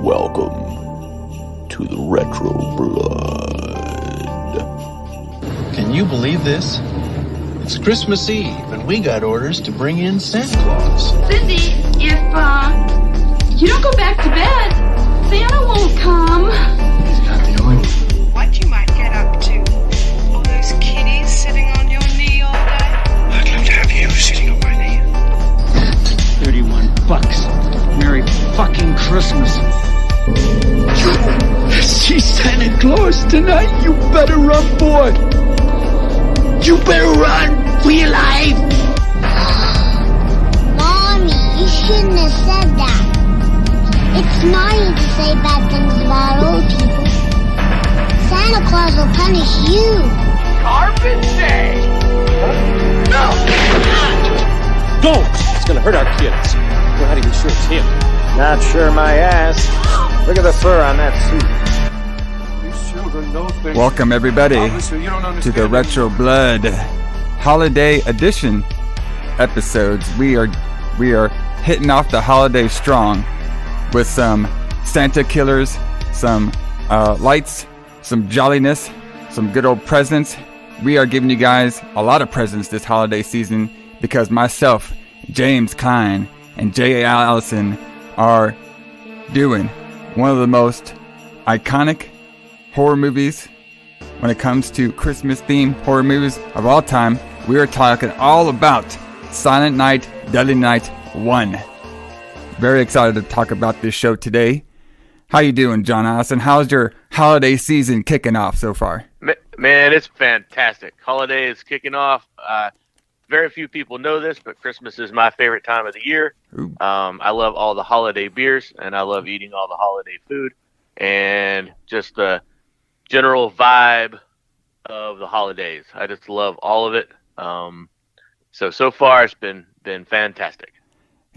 Welcome to the Retro Blood. Can you believe this? It's Christmas Eve, and we got orders to bring in Santa Claus. Cindy, if you don't go back to bed, Santa won't come. He's not the only one. What you might get up to? All those kiddies sitting on your knee all day? I'd love to have you sitting on my knee. $31. Merry fucking Christmas. See Santa Claus tonight. You better run, boy. You better run for your life. Mommy, you shouldn't have said that. It's naughty to say bad things about old people. Santa Claus will punish you. Carpet Day. No. Don't! It's gonna hurt our kids. Know how to be sure it's him. Not sure my ass. Look at the fur on that suit. Welcome everybody to the Retro Blood Holiday Edition episodes. We are hitting off the holiday strong with some Santa killers, some lights, some jolliness, some good old presents. We are giving you guys a lot of presents this holiday season because myself, James Cline and J.A. Alison are doing one of the most iconic horror movies when it comes to Christmas themed horror movies of all time. We are talking all about Silent Night, Deadly Night 1. Very excited to talk about this show today. How you doing, John Alison? How's your holiday season kicking off so far? Man, it's fantastic. Holiday is kicking off. Very few people know this, but Christmas is my favorite time of the year. I love all the holiday beers, and I love eating all the holiday food, and just the general vibe of the holidays. I just love all of it. So far it's been fantastic.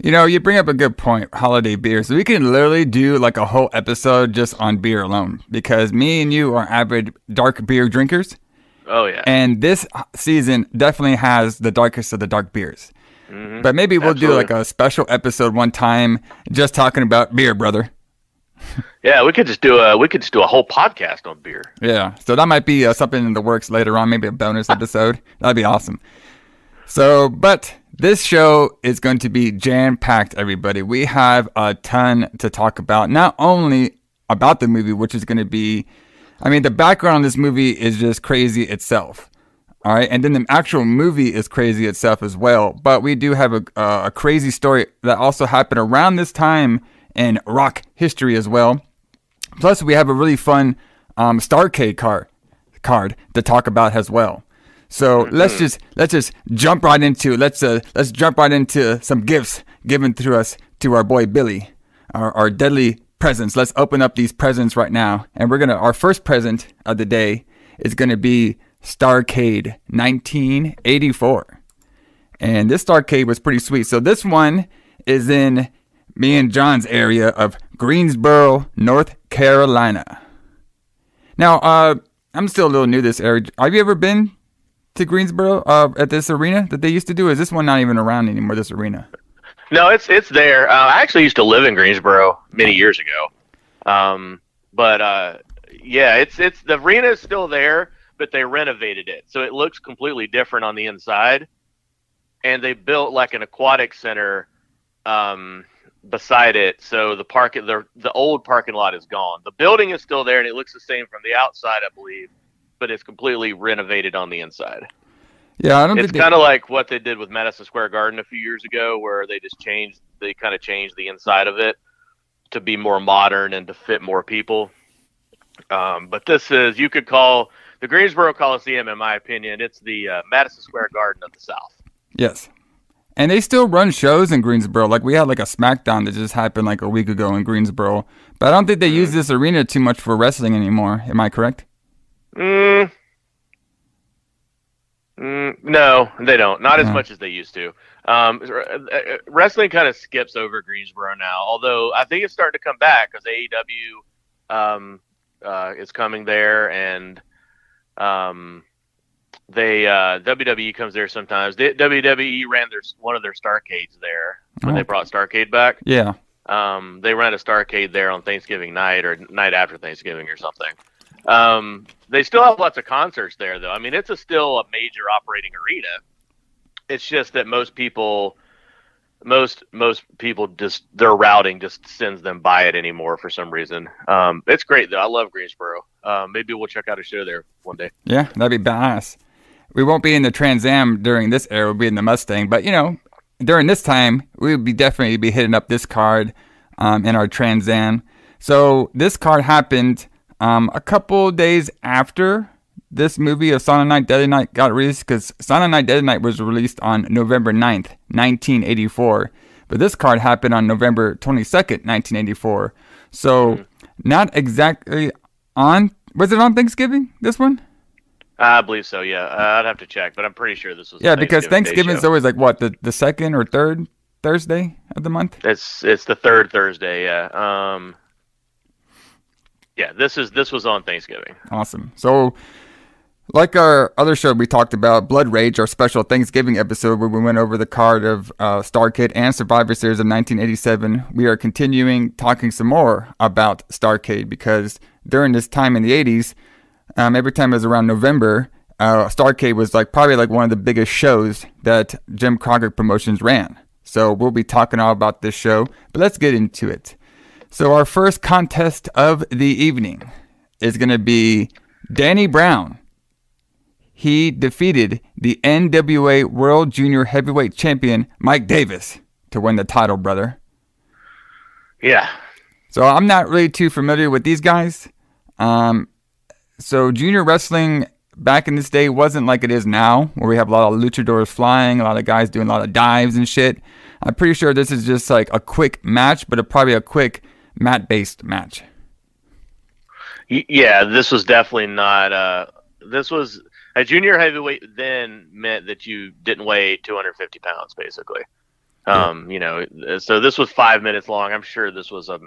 You know, you bring up a good point, holiday beers. We can literally do like a whole episode just on beer alone because me and you are avid dark beer drinkers. Oh, yeah. And this season definitely has the darkest of the dark beers. Mm-hmm. But maybe we'll do like a special episode one time just talking about beer, brother. Yeah, we could just do a whole podcast on beer. Yeah, so that might be something in the works later on, maybe a bonus episode. That'd be awesome. So, but this show is going to be jam-packed, everybody. We have a ton to talk about, not only about the movie, which is going to be, I mean, the background of this movie is just crazy itself. All right, and then the actual movie is crazy itself as well. But we do have a crazy story that also happened around this time in rock history as well. Plus, we have a really fun Starcade card to talk about as well. So let's just jump right into let's jump right into some gifts given to us to our boy Billy, our deadly presents. Let's open up these presents right now, and our first present of the day is gonna be Starcade 1984, and this Starcade was pretty sweet. So this one is in me and John's area of Greensboro, North Carolina. Now, I'm still a little new to this area. Have you ever been to Greensboro at this arena that they used to do? Is this one not even around anymore, this arena? No, it's there. I actually used to live in Greensboro many years ago. Yeah, it's the arena is still there, but they renovated it. So it looks completely different on the inside. And they built like an aquatic center beside it, so the old parking lot is gone. The building is still there, and it looks the same from the outside, I believe, but it's completely renovated on the inside. Yeah, I don't. It's kind of like what they did with Madison Square Garden a few years ago, where they changed the inside of it to be more modern and to fit more people. But this is, you could call the Greensboro Coliseum, in my opinion, it's the Madison Square Garden of the South. Yes. And they still run shows in Greensboro. Like, we had like a SmackDown that just happened like a week ago in Greensboro. But I don't think they use this arena too much for wrestling anymore. Am I correct? No, they don't. Not as much as they used to. Wrestling kind of skips over Greensboro now, although I think it's starting to come back because AEW is coming there, and WWE comes there sometimes. WWE ran one of their Starcades there when they brought Starcade back. Yeah. They ran a Starcade there on Thanksgiving night or night after Thanksgiving or something. They still have lots of concerts there, though. I mean, it's still a major operating arena. It's just that most people just, their routing just sends them by it anymore for some reason. It's great, though. I love Greensboro. Maybe we'll check out a show there one day. Yeah, that'd be badass. We won't be in the Trans Am during this era. We'll be in the Mustang. But, during this time, we would definitely be hitting up this card in our Trans Am. So this card happened a couple days after this movie of Silent Night, Deadly Night got released, because Silent Night, Deadly Night was released on November 9th, 1984. But this card happened on November 22nd, 1984. So not exactly on... Was it on Thanksgiving, this one? I believe so, yeah. I'd have to check, but I'm pretty sure this was because Thanksgiving is always like, what, the second or third Thursday of the month? It's the third Thursday, yeah. Yeah, this was on Thanksgiving. Awesome. So... like our other show we talked about, Blood Rage, our special Thanksgiving episode where we went over the card of Starcade and Survivor Series of 1987, we are continuing talking some more about Starcade, because during this time in the 80s, every time it was around November, Starcade was probably one of the biggest shows that Jim Crockett Promotions ran. So we'll be talking all about this show, but let's get into it. So our first contest of the evening is going to be Danny Brown. He defeated the NWA World Junior Heavyweight Champion Mike Davis to win the title, brother. Yeah. So I'm not really too familiar with these guys. So junior wrestling back in this day wasn't like it is now, where we have a lot of luchadors flying, a lot of guys doing a lot of dives and shit. I'm pretty sure this is just a quick match, but probably a quick mat-based match. Yeah, this was definitely not... this was... A junior heavyweight then meant that you didn't weigh 250 pounds, basically. So this was 5 minutes long. I'm sure this was a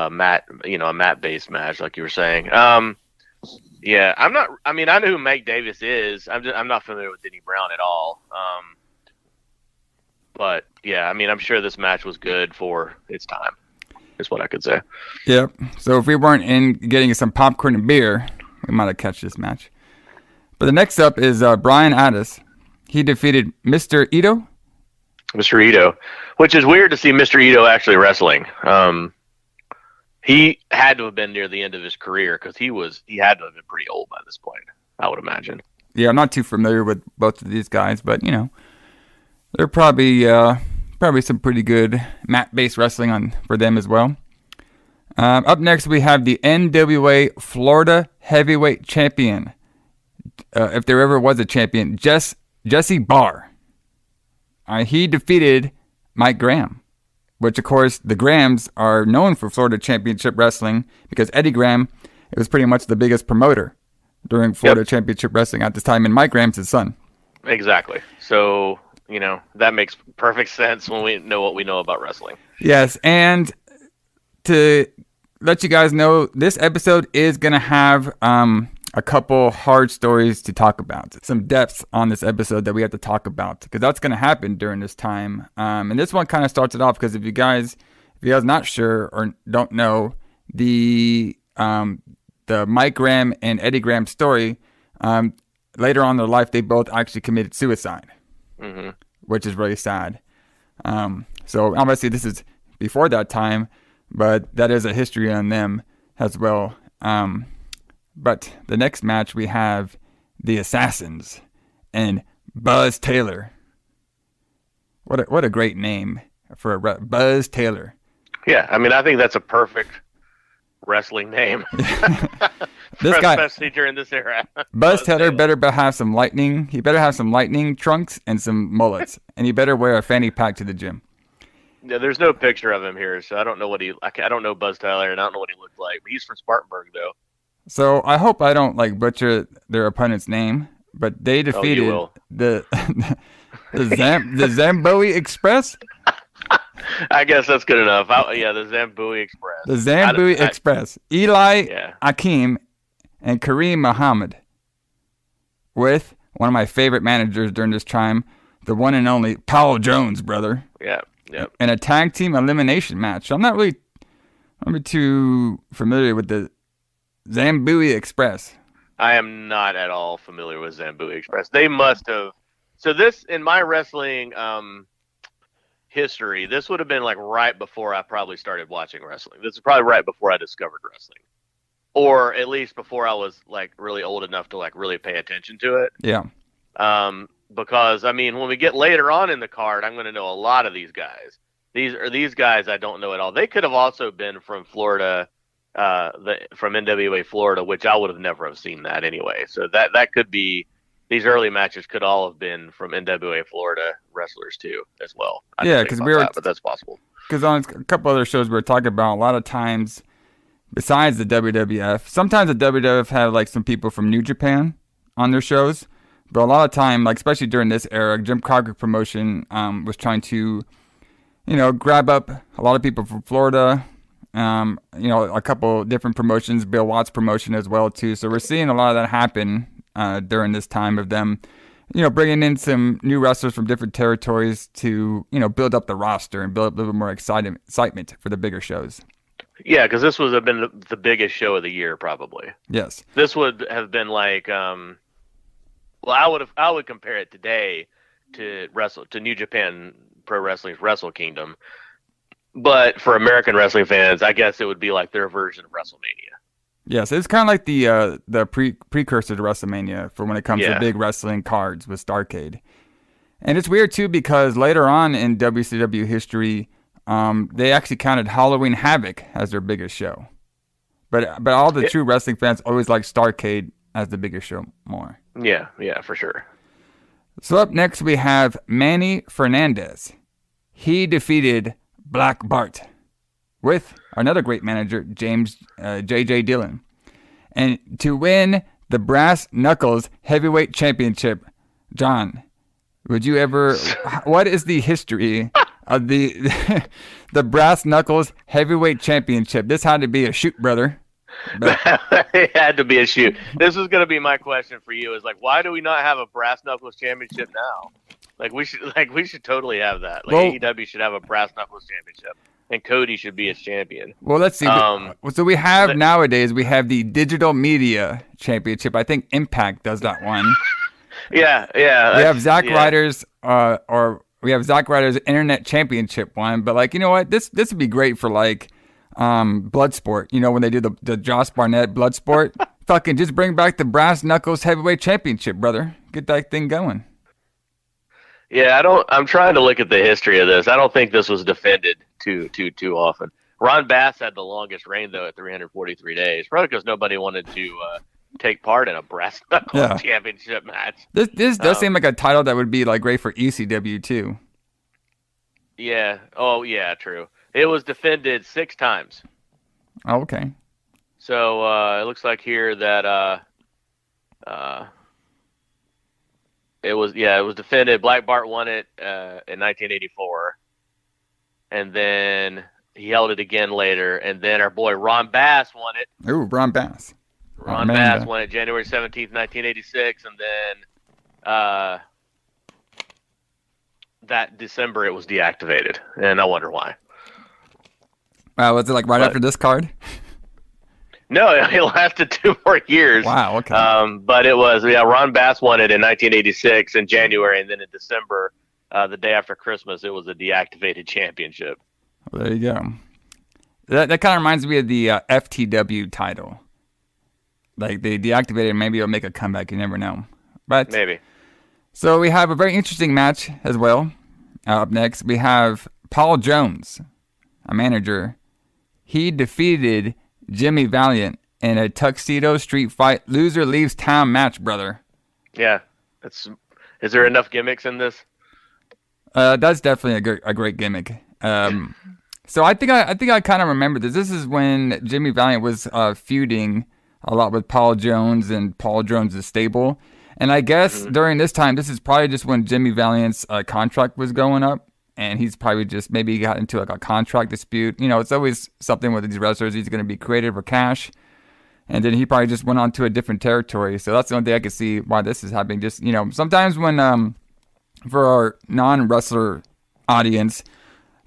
mat-based match, like you were saying. Yeah, I'm not. I mean, I know who Mike Davis is. I'm not familiar with Denny Brown at all. But yeah, I mean, I'm sure this match was good for its time. Is what I could say. Yep. So if we weren't in getting some popcorn and beer, we might have catch this match. But the next up is Brian Addis. He defeated Mr. Ito. Mr. Ito, which is weird to see Mr. Ito actually wrestling. He had to have been near the end of his career, because he had to have been pretty old by this point, I would imagine. Yeah, I'm not too familiar with both of these guys, but they're probably some pretty good mat-based wrestling for them as well. Up next, we have the NWA Florida Heavyweight Champion. If there ever was a champion, Jesse Barr. He defeated Mike Graham, which, of course, the Grahams are known for Florida Championship Wrestling, because Eddie Graham was pretty much the biggest promoter during Florida Championship Wrestling at this time, and Mike Graham's his son. Exactly. So, that makes perfect sense when we know what we know about wrestling. Yes, and to let you guys know, this episode is going to have... a couple hard stories to talk about. Some depths on this episode that we have to talk about, because that's going to happen during this time. And this one kind of starts it off, because if you guys not sure or don't know, the Mike Graham and Eddie Graham story, later on in their life, they both actually committed suicide, which is really sad. So obviously this is before that time, but that is a history on them as well. But the next match, we have the Assassins and Buzz Taylor. What a great name for Buzz Taylor. Yeah, I mean, I think that's a perfect wrestling name. This guy, especially during this era. Buzz Taylor better have some lightning. He better have some lightning trunks and some mullets, and he better wear a fanny pack to the gym. Yeah, there's no picture of him here, so I don't know I don't know Buzz Taylor, and I don't know what he looked like. But he's from Spartanburg, though. So I hope I don't butcher their opponent's name, but they defeated the Zamboni Express. I guess that's good enough. The Zamboni Express. The Zamboni Express. Eli Akeem and Kareem Muhammad, with one of my favorite managers during this time, the one and only Paul Jones, brother. Yeah. Yep. And a tag team elimination match. I'm not really too familiar with the Zambui Express. I am not at all familiar with Zambui Express. They must have. So this, in my wrestling history, this would have been like right before I probably started watching wrestling. This is probably right before I discovered wrestling. Or at least before I was like really old enough to like really pay attention to it. Yeah. Because I mean, when we get later on in the card, I'm going to know a lot of these guys. These guys I don't know at all. They could have also been from Florida, from NWA Florida, which I would have never have seen that anyway. So that could be, these early matches could all have been from NWA Florida wrestlers too, as well. Yeah, because but that's possible. Because on a couple other shows we were talking about, a lot of times, besides the WWF, sometimes the WWF have like some people from New Japan on their shows. But a lot of time, like especially during this era, Jim Crockett promotion was trying to, grab up a lot of people from Florida. A couple different promotions, Bill Watts promotion as well too. So we're seeing a lot of that happen during this time of them, bringing in some new wrestlers from different territories to, build up the roster and build up a little bit more excitement for the bigger shows. Yeah, because this would have been the biggest show of the year, probably. Yes. This would have been like. I would compare it today to New Japan Pro Wrestling's Wrestle Kingdom, but for American wrestling fans, I guess it would be like their version of WrestleMania. Yes, it's kind of like the precursor to WrestleMania for when it comes to big wrestling cards with Starcade. And it's weird too because later on in WCW history, they actually counted Halloween Havoc as their biggest show, but all the true wrestling fans always like Starcade as the biggest show more. Yeah, for sure. So up next we have Manny Fernandez. He defeated Black Bart with another great manager, James J.J. Dillon. And to win the Brass Knuckles Heavyweight Championship, John, what is the history of the Brass Knuckles Heavyweight Championship? This had to be a shoot, brother. It had to be a shoot. This was going to be my question for you. Is like, why do we not have a Brass Knuckles Championship now? We should totally have that. AEW should have a Brass Knuckles Championship, and Cody should be its champion. Well, let's see. So we have nowadays we have the Digital Media Championship. I think Impact does that one. Yeah. We have Zack Ryder's we have Zack Ryder's Internet Championship one. But you know what? This would be great for Bloodsport, when they do the Josh Barnett Bloodsport. Fucking just bring back the Brass Knuckles Heavyweight Championship, brother. Get that thing going. Yeah, I'm trying to look at the history of this. I don't think this was defended too often. Ron Bass had the longest reign though at 343 days, probably because nobody wanted to take part in a Brass Knuckles Championship match. This does seem like a title that would be great for ECW too. Yeah. Oh yeah, true. It was defended 6 times. Oh, okay. So it looks like here that it was defended. Black Bart won it in 1984, and then he held it again later. And then our boy Ron Bass won it. Ooh, Ron Bass. Ron Bass won it January 17th, 1986, and then that December it was deactivated, and I wonder why. Wow, was it after this card? No, it lasted 2 more years. Wow, okay. But it was, Ron Bass won it in 1986 in January, and then in December, the day after Christmas, it was a deactivated championship. Well, there you go. That kind of reminds me of the FTW title. They deactivated it, maybe it'll make a comeback, you never know. But maybe. So we have a very interesting match as well. Up next, we have Paul Jones, a manager. He defeated Jimmy Valiant in a tuxedo street fight. Loser leaves town match, brother. Yeah. Is there enough gimmicks in this? That's definitely a great gimmick. So I think I kind of remember this. This is when Jimmy Valiant was feuding a lot with Paul Jones and Paul Jones' stable. And I guess during this time, this is probably just when Jimmy Valiant's contract was going up. And he's probably just maybe got into a contract dispute. It's always something with these wrestlers. He's going to be creative or cash. And then he probably just went on to a different territory. So that's the only thing I can see why this is happening. Just, sometimes when, for our non-wrestler audience,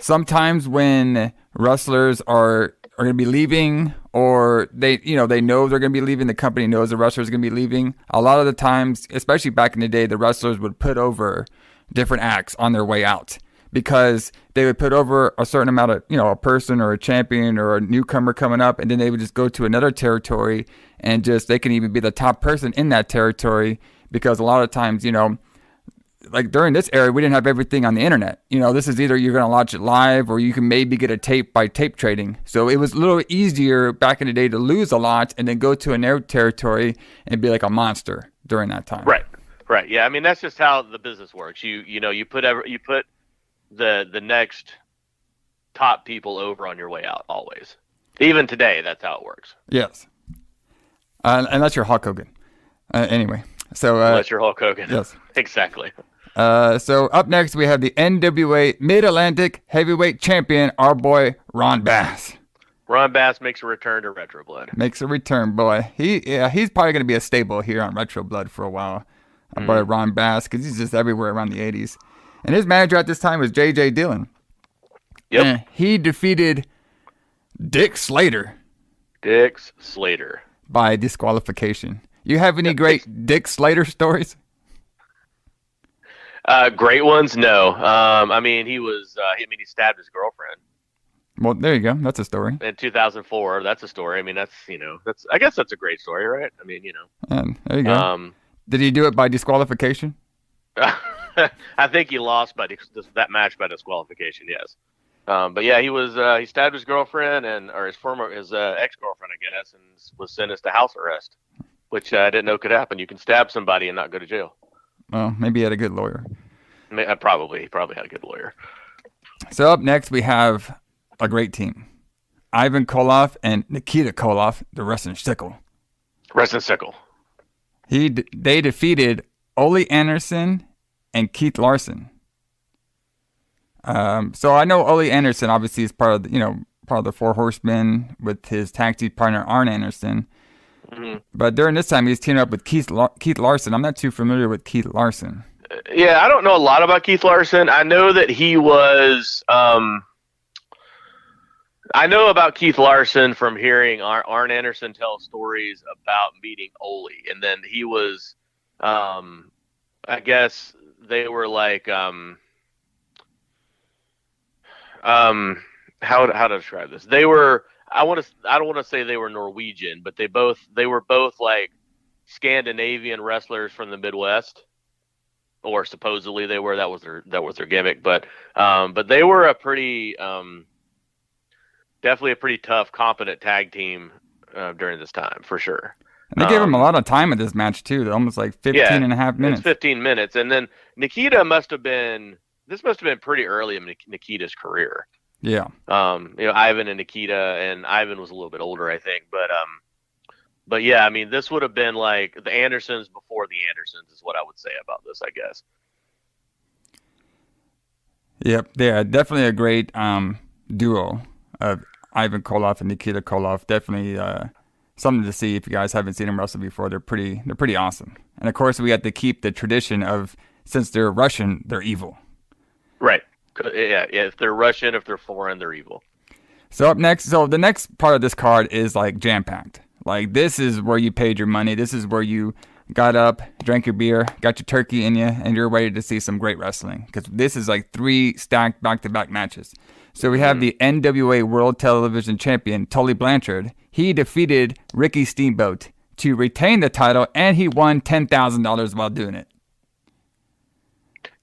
sometimes when wrestlers are going to be leaving, or they know they're going to be leaving, the company knows the wrestlers are going to be leaving, a lot of the times, especially back in the day, the wrestlers would put over different acts on their way out, because they would put over a certain amount of, a person or a champion or a newcomer coming up, and then they would just go to another territory, and they can even be the top person in that territory, because a lot of times, like during this era, we didn't have everything on the internet. This is either you're going to watch it live, or you can maybe get a tape by tape trading. So it was a little easier back in the day to lose a lot and then go to a new territory and be like a monster during that time. Right. Yeah. I mean, that's just how the business works. You put the next top people over on your way out always. Even today, that's how it works. Yes. Unless you're Hulk Hogan. Anyway. So unless you're Hulk Hogan. Yes. Exactly. So up next, we have the NWA Mid-Atlantic Heavyweight Champion, our boy Ron Bass. Ron Bass makes a return to Retro Blood. Makes a return, boy. He's probably going to be a staple here on Retro Blood for a while. Our boy Ron Bass, because he's just everywhere around the 80s. And his manager at this time was J.J. Dillon. Yep. And he defeated Dick Slater. By disqualification. You have any great Dick Slater stories? Great ones? No. I mean, he stabbed his girlfriend. Well, there you go. That's a story. In 2004, that's a story. I mean, I guess that's a great story, right? I mean, And there you go. Did he do it by disqualification? I think he lost by that match by disqualification. Yes. But yeah, he stabbed his girlfriend or his ex-girlfriend, I guess, and was sentenced to house arrest, which I didn't know could happen. You can stab somebody and not go to jail. Well, maybe he had a good lawyer. He probably had a good lawyer. So up next, we have a great team. Ivan Koloff and Nikita Koloff, the Wrestling Sickle. They defeated Ole Anderson and Keith Larson. So I know Ole Anderson obviously is part of the Four Horsemen with his tag team partner Arn Anderson. Mm-hmm. But during this time, he's teaming up with Keith Larson. I'm not too familiar with Keith Larson. Yeah, I don't know a lot about Keith Larson. I know that he was. I know about Keith Larson from hearing Arn Anderson tell stories about meeting Ole, and then he was. I guess they were like. How to describe this? They were. I don't want to say they were Norwegian, but they were both like Scandinavian wrestlers from the Midwest, or supposedly they were. That was their gimmick. But they were a pretty, definitely a pretty tough, competent tag team during this time for sure. And they gave him a lot of time in this match too. Almost like 15 and a half minutes. 15 minutes, and then Nikita must have been pretty early in Nikita's career. Yeah. Ivan and Nikita, and Ivan was a little bit older, I think, but yeah, I mean, this would have been like the Andersons before the Andersons is what I would say about this, I guess. Yep. Yeah, definitely a great duo of Ivan Koloff and Nikita Koloff. Definitely something to see if you guys haven't seen them wrestle before. They're pretty awesome. And of course, we have to keep the tradition of, since they're Russian, they're evil. Right. Yeah. If they're Russian, if they're foreign, they're evil. So the next part of this card is like jam-packed. Like, this is where you paid your money. This is where you got up, drank your beer, got your turkey in you, and you're ready to see some great wrestling. Because this is like 3 stacked back-to-back matches. So we have the NWA World Television Champion, Tully Blanchard. He defeated Ricky Steamboat to retain the title, and he won $10,000 while doing it.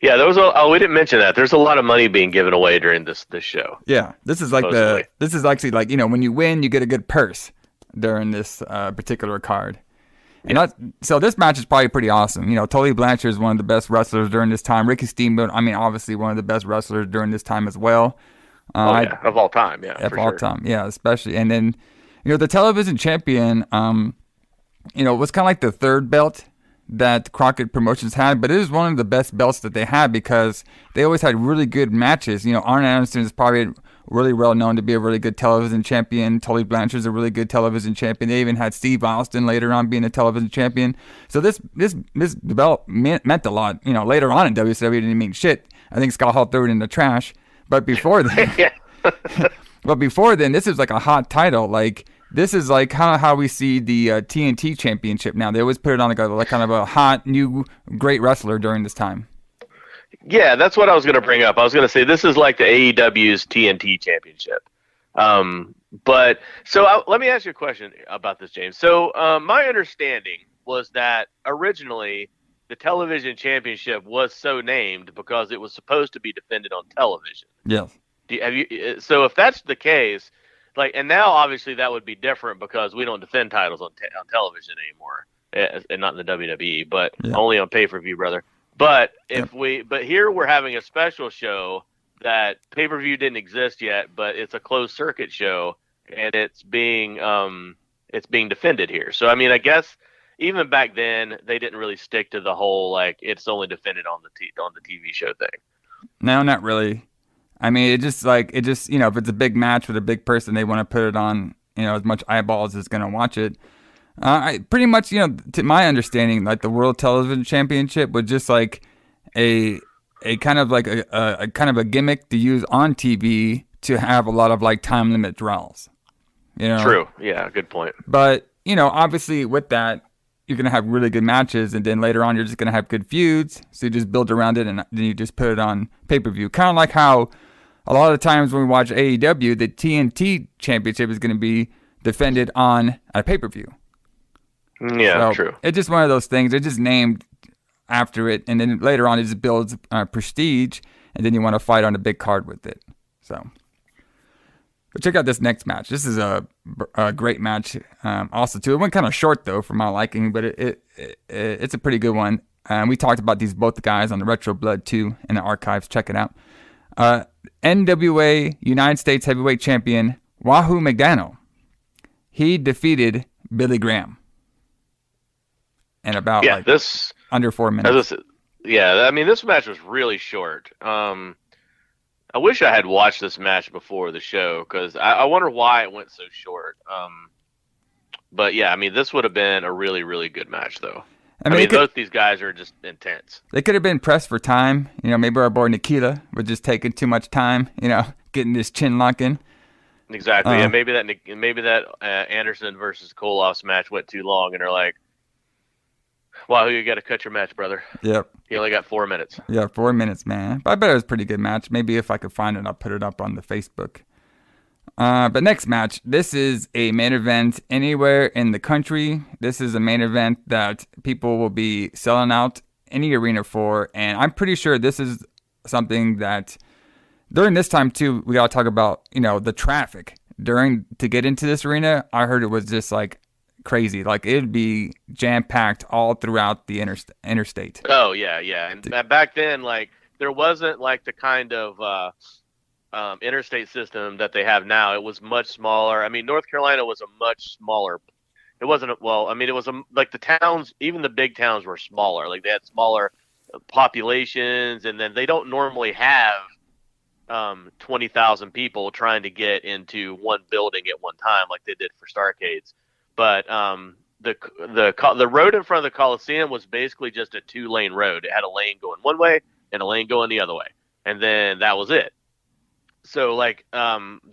Yeah, we didn't mention that. There's a lot of money being given away during this show. Yeah, this is actually like, when you win, you get a good purse during this particular card. And so this match is probably pretty awesome. Tully Blanchard is one of the best wrestlers during this time. Ricky Steamboat, obviously one of the best wrestlers during this time as well. Of all time, yeah. Of all time, yeah, especially. And then, the television champion, was kind of like the third belt that Crockett Promotions had, but it is one of the best belts that they had because they always had really good matches. Arn Anderson is probably really well known to be a really good television champion. Tully Blanchard is a really good television champion. They even had Steve Austin later on being a television champion. So this belt meant a lot. Later on in WCW, it didn't mean shit. I think Scott Hall threw it in the trash. But before then, this is like a hot title. Like this is like how we see the TNT Championship now. They always put it on like kind of a hot new great wrestler during this time. Yeah, that's what I was going to bring up. I was going to say this is like the AEW's TNT Championship. But so let me ask you a question about this, James. So my understanding was that originally the television championship was so named because it was supposed to be defended on television. Yes. So if that's the case, like, and now obviously that would be different because we don't defend titles on television anymore, and not in the WWE, but only on pay-per-view, brother. But but here we're having a special show that pay-per-view didn't exist yet, but it's a closed circuit show, and it's being defended here. So I mean, I guess even back then they didn't really stick to the whole like it's only defended on the TV show thing. No, not really. I mean, it just if it's a big match with a big person, they want to put it on, as much eyeballs as going to watch it. Pretty much, to my understanding, like the World Television Championship was just like a kind of like a kind of a gimmick to use on TV to have a lot of like time limit draws. True. Yeah, good point. But obviously with that, you're gonna have really good matches, and then later on you're just gonna have good feuds. So you just build around it, and then you just put it on pay-per-view. Kind of like how a lot of times when we watch AEW, the TNT Championship is gonna be defended on a pay-per-view. Yeah, true. It's just one of those things. They're just named after it, and then later on it just builds prestige, and then you want to fight on a big card with it. So, but check out this next match. This is a great match. Also, too, it went kind of short though for my liking, but it's a pretty good one. We talked about both guys on the Retro Blood 2 in the archives. Check it out. NWA United States Heavyweight Champion Wahoo McDaniel. He defeated Billy Graham. And about under 4 minutes. I mean, this match was really short. I wish I had watched this match before the show because I wonder why it went so short. But yeah, I mean, this would have been a really, really good match, though. I mean, both these guys are just intense. They could have been pressed for time. Maybe our boy Nikita was just taking too much time. Getting this chin lock in. Exactly. Yeah, maybe that Anderson versus Koloff's match went too long, and they're like, "Wow, you got to cut your match, brother." Yep. He only got 4 minutes. Yeah, 4 minutes, man. But I bet it was a pretty good match. Maybe if I could find it, I'll put it up on the Facebook. But next match, this is a main event anywhere in the country. This is a main event that people will be selling out any arena for. And I'm pretty sure this is something that during this time, too, we got to talk about, the traffic. To get into this arena, I heard it was just like crazy. Like it'd be jam-packed all throughout the interstate. Oh, yeah. And back then, like, there wasn't like the kind of interstate system that they have now. It was much smaller. I mean, North Carolina was a much smaller. It wasn't it was like the towns, even the big towns were smaller. Like they had smaller populations, and then they don't normally have 20,000 people trying to get into one building at one time like they did for Starcades. But the road in front of the Coliseum was basically just a 2-lane road. It had a lane going one way and a lane going the other way, and then that was it. So like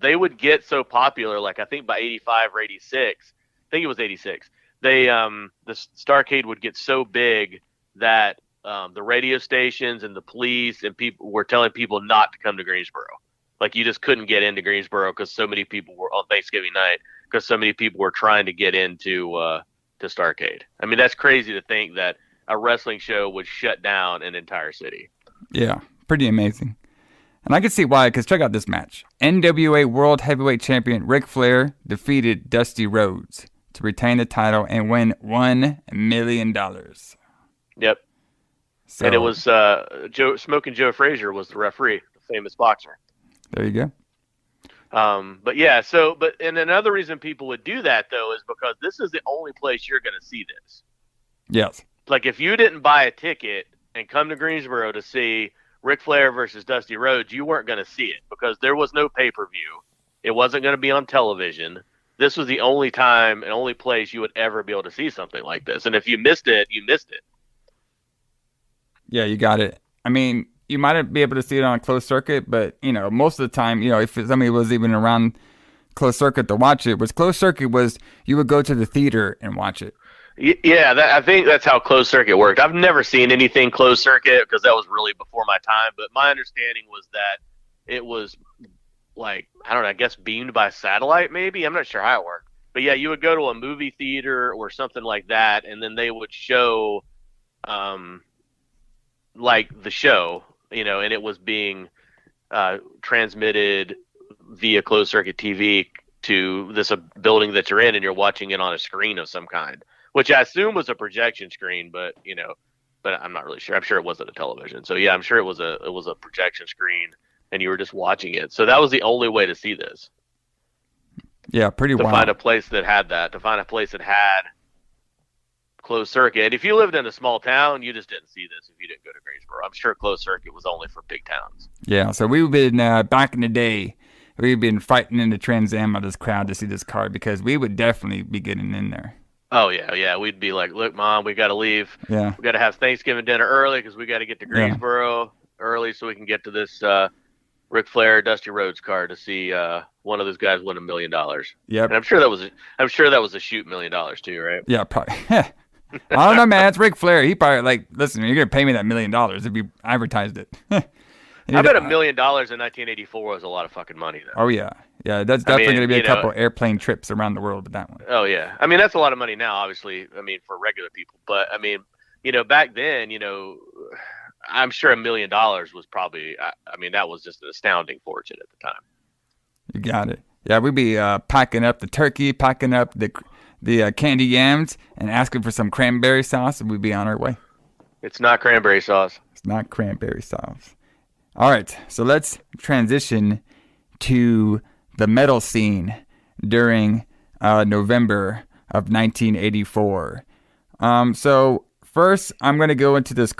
they would get so popular, like I think by 85 or 86, I think it was 86. They the Starcade would get so big that the radio stations and the police and people were telling people not to come to Greensboro. Like you just couldn't get into Greensboro because so many people were on Thanksgiving night because so many people were trying to get into to Starcade. I mean, that's crazy to think that a wrestling show would shut down an entire city. Yeah, pretty amazing. And I can see why, because check out this match. NWA World Heavyweight Champion Ric Flair defeated Dusty Rhodes to retain the title and win $1 million. Yep. So, and it was Smoking Joe Frazier was the referee, the famous boxer. There you go. And another reason people would do that, though, is because this is the only place you're going to see this. Yes. Like, if you didn't buy a ticket and come to Greensboro to see Ric Flair versus Dusty Rhodes, you weren't going to see it because there was no pay-per-view. It wasn't going to be on television. This was the only time and only place you would ever be able to see something like this. And if you missed it, you missed it. Yeah, you got it. I mean, you might be able to see it on closed circuit, but most of the time, if somebody was even around closed circuit to watch it, closed circuit was you would go to the theater and watch it. Yeah, I think that's how closed circuit worked. I've never seen anything closed circuit because that was really before my time. But my understanding was that it was like, I don't know, I guess beamed by satellite maybe. I'm not sure how it worked. But yeah, you would go to a movie theater or something like that, and then they would show like the show, and it was being transmitted via closed circuit TV to this building that you're in, and you're watching it on a screen of some kind, which I assume was a projection screen, but I'm not really sure. I'm sure it wasn't a television. So yeah, I'm sure it was a projection screen, and you were just watching it. So that was the only way to see this. Yeah, pretty wild. To find a place that had closed circuit. And if you lived in a small town, you just didn't see this if you didn't go to Greensboro. I'm sure closed circuit was only for big towns. Yeah, so we've been, back in the day, we've been fighting in the Trans Am of this crowd to see this car because we would definitely be getting in there. Oh, yeah. We'd be like, look, Mom, we got to leave. Yeah. We got to have Thanksgiving dinner early because we got to get to Greensboro early so we can get to this Ric Flair, Dusty Rhodes car to see one of those guys win $1 million. Yep. And I'm sure that was a shoot $1 million too, right? Yeah, probably. I don't know, man. It's Ric Flair. He probably listen, you're gonna pay me that $1 million if you advertised it. I bet $1 million in 1984 was a lot of fucking money, though. Oh yeah. That's definitely gonna be a couple airplane trips around the world with that one. Oh yeah. I mean, that's a lot of money now, obviously. I mean, for regular people, but I mean, back then, I'm sure $1 million was probably. I mean, that was just an astounding fortune at the time. You got it. Yeah, we'd be packing up the turkey, packing up the candy yams, and asking for some cranberry sauce, and we'd be on our way. It's not cranberry sauce. It's not cranberry sauce. All right, so let's transition to the metal scene during November of 1984. So first, I'm going to go into this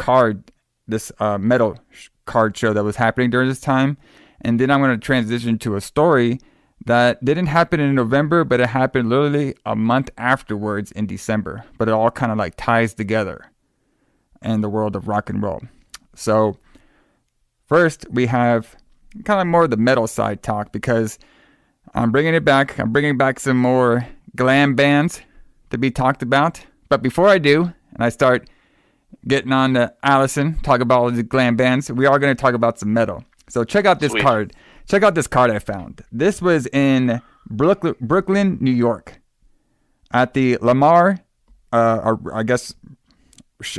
metal card show that was happening during this time, and then I'm going to transition to a story that didn't happen in November, but it happened literally a month afterwards in December. But it all kind of like ties together in the world of rock and roll. So first, we have kind of more of the metal side talk because I'm bringing it back. I'm bringing back some more glam bands to be talked about. But before I do, and I start getting on to Alison, talk about all the glam bands, we are going to talk about some metal. So check out this card. Check out this card I found. This was in Brooklyn, New York, at the Lamar, I guess,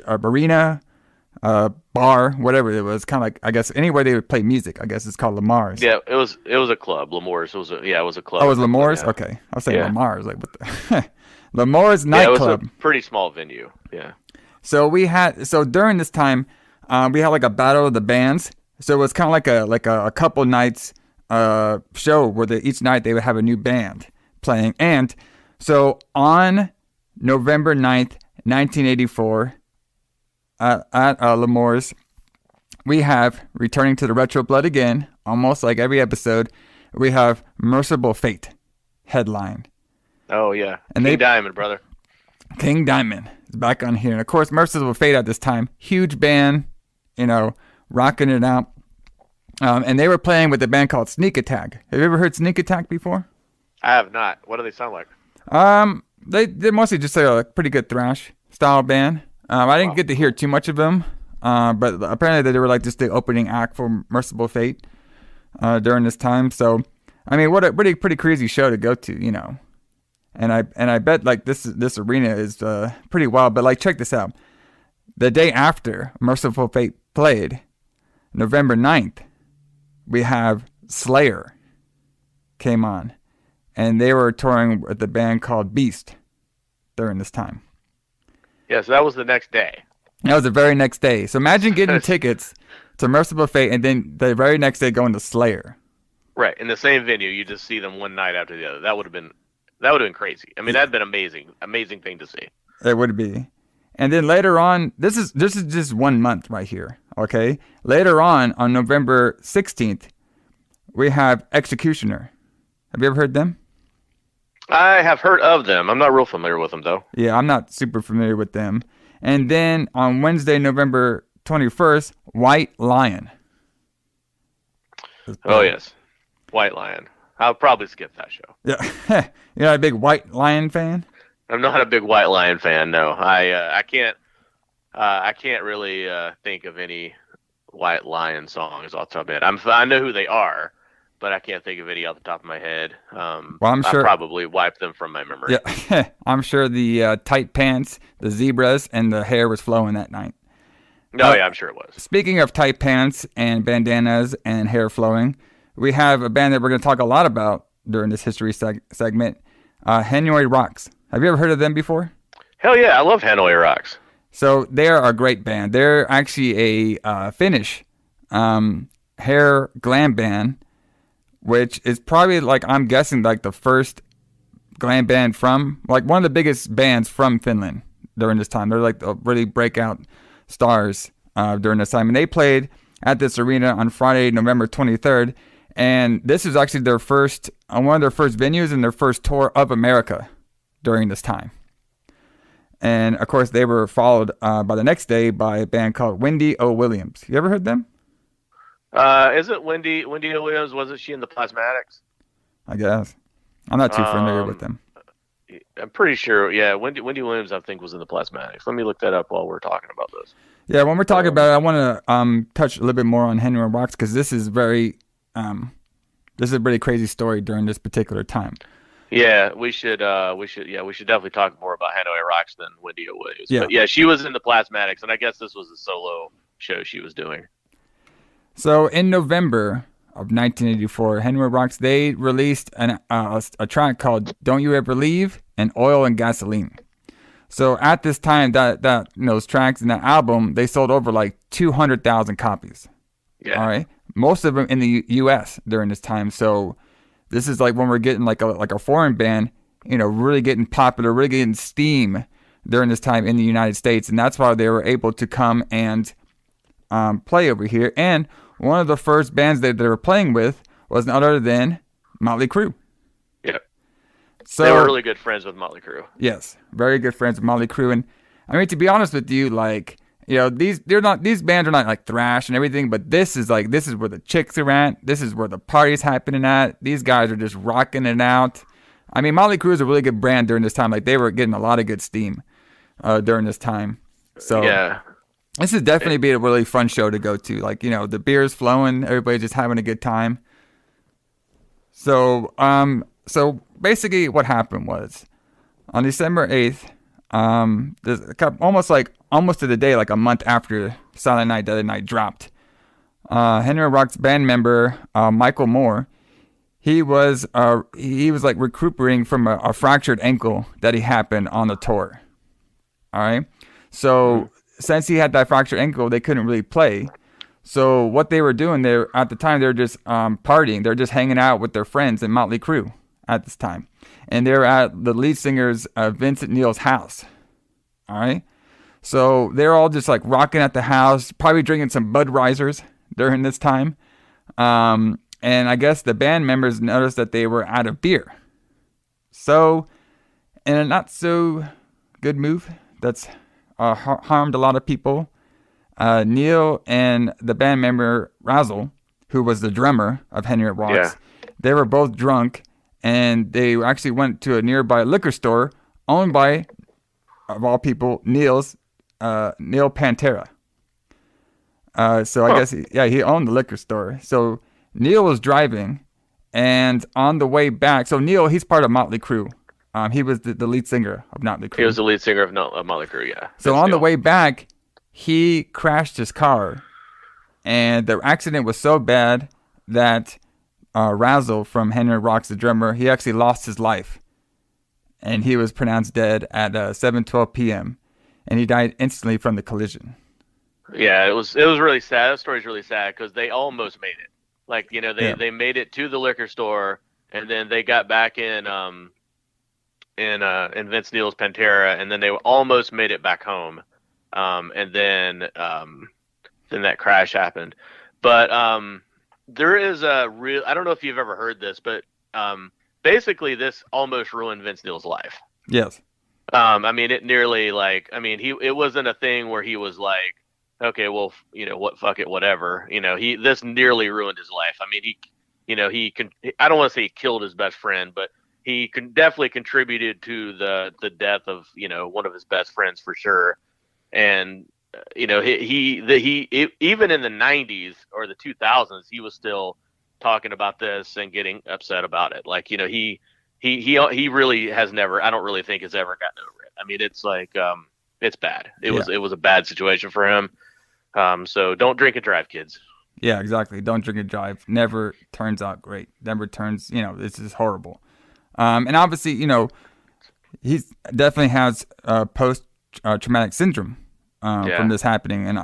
arena, bar, whatever it was. Kind of like, I guess, anywhere they would play music. I guess it's called Lamar's. Yeah, it was a club. Lamar's. It was a club. Oh, it was Lamar's? Yeah. Okay. I was saying Lamar's. Like, what the? Lamar's nightclub. It was a pretty small venue. Yeah. So during this time, we had like a battle of the bands. So it was kind of like a couple nights show where each night they would have a new band playing. And so on November 9th, 1984, at Lamar's, we have, returning to the Retro Blood again, almost like every episode, we have Mercyful Fate headline. Oh, yeah. And King Diamond, brother. King Diamond is back on here. And of course, Mercyful Fate at this time, huge band, rocking it out. And they were playing with a band called Sneak Attack. Have you ever heard Sneak Attack before? I have not. What do they sound like? They mostly just a pretty good thrash style band. I didn't get to hear too much of them, but apparently they were like just the opening act for Mercyful Fate during this time. So, I mean, what a pretty crazy show to go to, And I bet like this arena is pretty wild. But like, check this out. The day after Mercyful Fate played, November 9th, we have Slayer came on, and they were touring with a band called Beast during this time. Yeah, so that was the next day. That was the very next day. So imagine getting tickets to Mercyful Fate, and then the very next day going to Slayer. Right, in the same venue, you just see them one night after the other. That would have been crazy. I mean, that'd been amazing thing to see. It would be. And then later on, this is just 1 month right here, okay? Later on November 16th, we have Executioner. Have you ever heard them? I have heard of them. I'm not real familiar with them, though. Yeah, I'm not super familiar with them. And then on Wednesday, November 21st, White Lion. Oh, yes. White Lion. I'll probably skip that show. Yeah. You're not a big White Lion fan? I'm not a big White Lion fan, no. I can't really think of any White Lion songs off the top of my head. I know who they are, but I can't think of any off the top of my head. Well, I'm sure I probably wiped them from my memory. Yeah, I'm sure the tight pants, the zebras, and the hair was flowing that night. No, yeah, I'm sure it was. Speaking of tight pants and bandanas and hair flowing, we have a band that we're going to talk a lot about during this history segment, Hanoi Rocks. Have you ever heard of them before? Hell yeah, I love Hanoi Rocks. So they're a great band. They're actually a Finnish hair glam band, which is probably, like, I'm guessing, like the first glam band from, like, one of the biggest bands from Finland during this time. They're like the really breakout stars during this time. And they played at this arena on Friday, November 23rd. And this is actually their first, one of their first venues and their first tour of America during this time. And, of course, they were followed by the next day by a band called Wendy O. Williams. You ever heard them? Is it Wendy O. Williams? Wasn't she in the Plasmatics? I guess. I'm not too familiar with them. I'm pretty sure, yeah. Wendy Williams, I think, was in the Plasmatics. Let me look that up while we're talking about this. Yeah, when we're talking about it, I want to touch a little bit more on Hanoi Rocks because this is very, this is a pretty crazy story during this particular time. Yeah, we should definitely talk more about Hanoi Rocks than Wendy O. Williams. Yeah. But yeah, she was in the Plasmatics, and I guess this was a solo show she was doing. So in November of 1984, Hanoi Rocks, they released a track called "Don't You Ever Leave" and "Oil and Gasoline." So at this time, that those tracks and that album, they sold over like 200,000 copies. Yeah. All right, most of them in the U.S. during this time. So this is like when we're getting like a foreign band, really getting popular, really getting steam during this time in the United States, and that's why they were able to come and play over here. And one of the first bands that they were playing with was none other than Motley Crue. Yeah. So they were really good friends with Motley Crue. Yes, very good friends with Motley Crue. And I mean, to be honest with you, like, these bands are not like thrash and everything, but this is where the chicks are at. This is where the party's happening at. These guys are just rocking it out. I mean, Motley Crue is a really good brand during this time. Like, they were getting a lot of good steam during this time. So yeah. This would definitely be a really fun show to go to. Like, the beer's flowing, everybody's just having a good time. So, basically what happened was on December 8th, almost to the day, like a month after Silent Night, Deadly Night dropped, Hanoi Rocks band member, Michael Moore, he was like recuperating from a fractured ankle that he happened on the tour. All right. So since he had that fractured ankle, they couldn't really play. So what they were doing there at the time, they were just partying. They're just hanging out with their friends in Motley Crue at this time. And they're at the lead singer's Vincent Neil's house. All right. So they're all just like rocking at the house, probably drinking some Budweisers during this time. And I guess the band members noticed that they were out of beer. So in a not so good move that's harmed a lot of people, Neil and the band member Razzle, who was the drummer of Hanoi Rocks, they were both drunk, and they actually went to a nearby liquor store owned by, of all people, Neil Pantera. So I guess he owned the liquor store. So Neil was driving, and on the way back, so Neil, he's part of Motley Crue. He was the lead singer of Motley Crue. He was the lead singer of Motley Crue, yeah. So on the way back, he crashed his car, and the accident was so bad that Razzle from Hanoi Rocks, the drummer, he actually lost his life, and he was pronounced dead at 7:12 p.m., and he died instantly from the collision. Yeah, it was really sad. That story's really sad because they almost made it. Like, they made it to the liquor store, and then they got back in Vince Neil's Pantera, and then they almost made it back home. And then that crash happened. But there is a real, I don't know if you've ever heard this, but basically this almost ruined Vince Neil's life. Yes. I mean, it nearly, it wasn't a thing where he was like, okay, well, what, fuck it, whatever. This nearly ruined his life. I mean, I don't want to say he killed his best friend, but he definitely contributed to the death of, one of his best friends for sure. And, he even in the 90s or the 2000s, he was still talking about this and getting upset about it. Like, he really has never, I don't really think has ever gotten over it. I mean, it's like, it's bad. It was a bad situation for him. So don't drink and drive, kids. Yeah, exactly. Don't drink and drive. Never turns out great. Never turns, it's just horrible. And obviously, he's definitely has post-traumatic syndrome from this happening. And,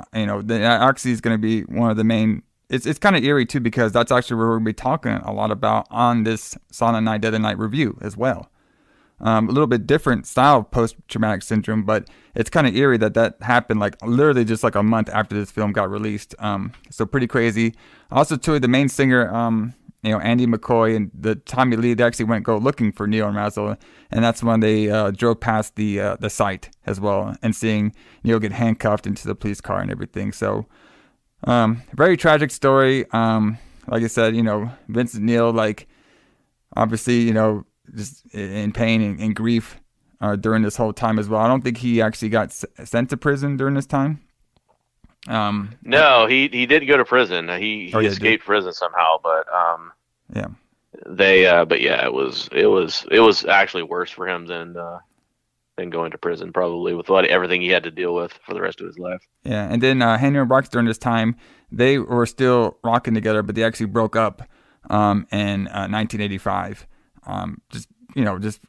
that actually is going to be one of the main, it's kind of eerie too, because that's actually what we're going to be talking a lot about on this Silent Night, Deadly Night review as well. A little bit different style of post-traumatic syndrome, but it's kind of eerie that happened like literally just like a month after this film got released. So pretty crazy. Also, too, the main singer, Andy McCoy and the Tommy Lee, they actually go looking for Neil and Razzle, and that's when they drove past the site as well, and seeing Neil get handcuffed into the police car and everything. So very tragic story. Like I said, Vincent Neil, like obviously, just in pain and grief during this whole time as well. I don't think he actually got sent to prison during this time. No, he didn't go to prison. He escaped prison somehow, but it was actually worse for him than going to prison, probably, with everything he had to deal with for the rest of his life. Yeah, and then Hanoi and Brox during this time, they were still rocking together, but they actually broke up in 1985. Just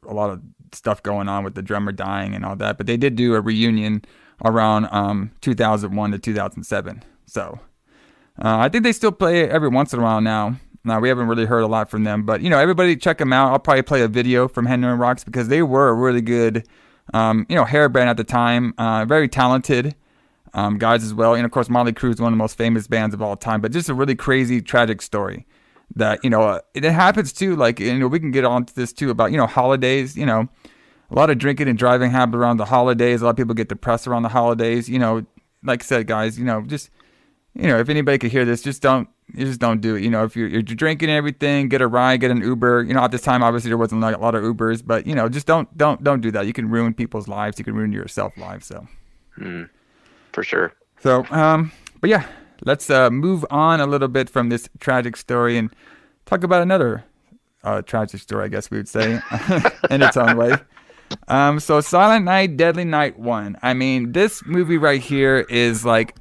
a lot of stuff going on with the drummer dying and all that, but they did do a reunion around 2001 to 2007. So I think they still play it every once in a while now. Now, we haven't really heard a lot from them, but everybody check them out. I'll probably play a video from Hanoi and Brox, because they were a really good hair band at the time, very talented guys as well. And of course, Motley Crue is one of the most famous bands of all time, but just a really crazy, tragic story that, it happens too. Like, we can get on to this too about, holidays, a lot of drinking and driving happen around the holidays. A lot of people get depressed around the holidays. Like I said, guys, just, if anybody could hear this, just don't do it. If you're drinking and everything, get a ride, get an Uber. At this time, obviously there wasn't like a lot of Ubers, but just don't do that. You can ruin people's lives. You can ruin yourself lives. So, for sure. So, but yeah, let's move on a little bit from this tragic story and talk about another tragic story, I guess we would say, in its own way. So Silent Night, Deadly Night 1. I mean, this movie right here is like,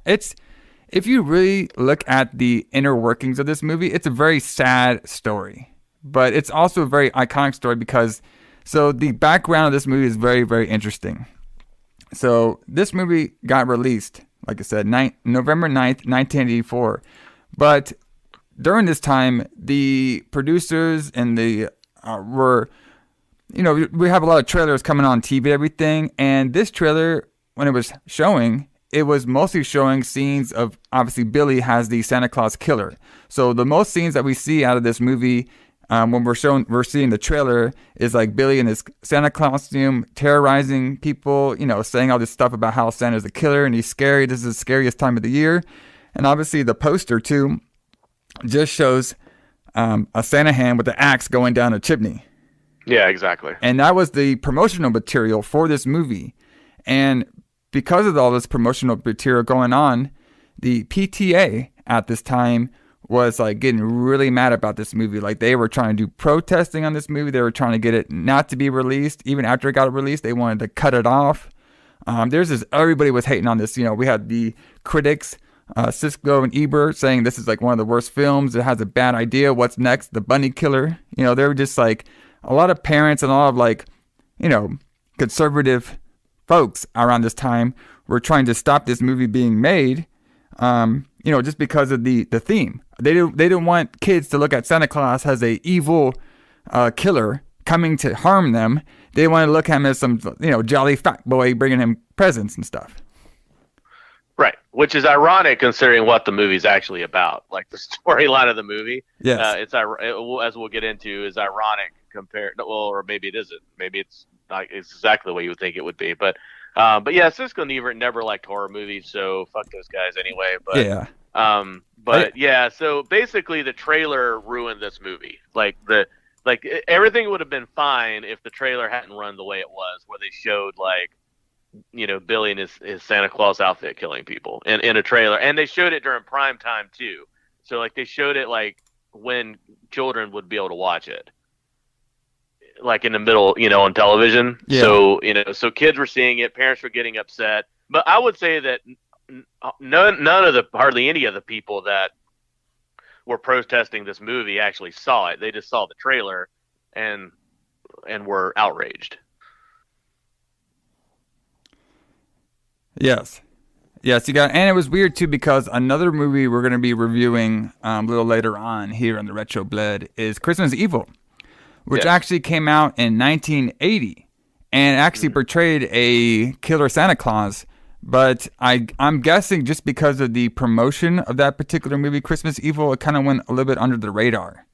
if you really look at the inner workings of this movie, it's a very sad story, but it's also a very iconic story because, so the background of this movie is very, very interesting. So this movie got released, like I said, November 9th, 1984, but during this time, the producers and the were, we have a lot of trailers coming on TV and everything. And this trailer, when it was showing, it was mostly showing scenes of, obviously, Billy has the Santa Claus killer. So the most scenes that we see out of this movie, when we're seeing the trailer, is like Billy in his Santa Claus costume, terrorizing people, saying all this stuff about how Santa's a killer and he's scary. This is the scariest time of the year. And obviously the poster, too, just shows a Santa hand with the axe going down a chimney. Yeah, exactly. And that was the promotional material for this movie. And because of all this promotional material going on, the PTA at this time was like getting really mad about this movie. Like, they were trying to do protesting on this movie. They were trying to get it not to be released. Even after it got released, they wanted to cut it off. Everybody was hating on this. We had the critics, Cisco and Ebert, saying this is like one of the worst films. It has a bad idea. What's next? The Bunny Killer. They were just like, a lot of parents and a lot of conservative folks around this time were trying to stop this movie being made, just because of the theme. They didn't want kids to look at Santa Claus as a evil killer coming to harm them. They wanted to look at him as some, jolly fat boy bringing him presents and stuff. Right, which is ironic considering what the movie's actually about. Like, the storyline of the movie, yes, as we'll get into, is ironic compared. Well, or maybe it isn't. Maybe it's not. It's exactly the way you would think it would be. But But yeah, Siskel and Ebert never liked horror movies, so fuck those guys anyway. But yeah, so basically the trailer ruined this movie. Like everything would have been fine if the trailer hadn't run the way it was, where they showed like, Billy in his Santa Claus outfit killing people in a trailer, and they showed it during prime time too. So like they showed it like when children would be able to watch it, like in the middle, on television. Yeah. So so kids were seeing it, parents were getting upset. But I would say that hardly any of the people that were protesting this movie actually saw it. They just saw the trailer and were outraged. Yes, you got, and it was weird too because another movie we're going to be reviewing a little later on here on the Retro Blood is Christmas Evil, which actually came out in 1980 and actually portrayed a killer Santa Claus. But I'm guessing just because of the promotion of that particular movie, Christmas Evil, it kind of went a little bit under the radar.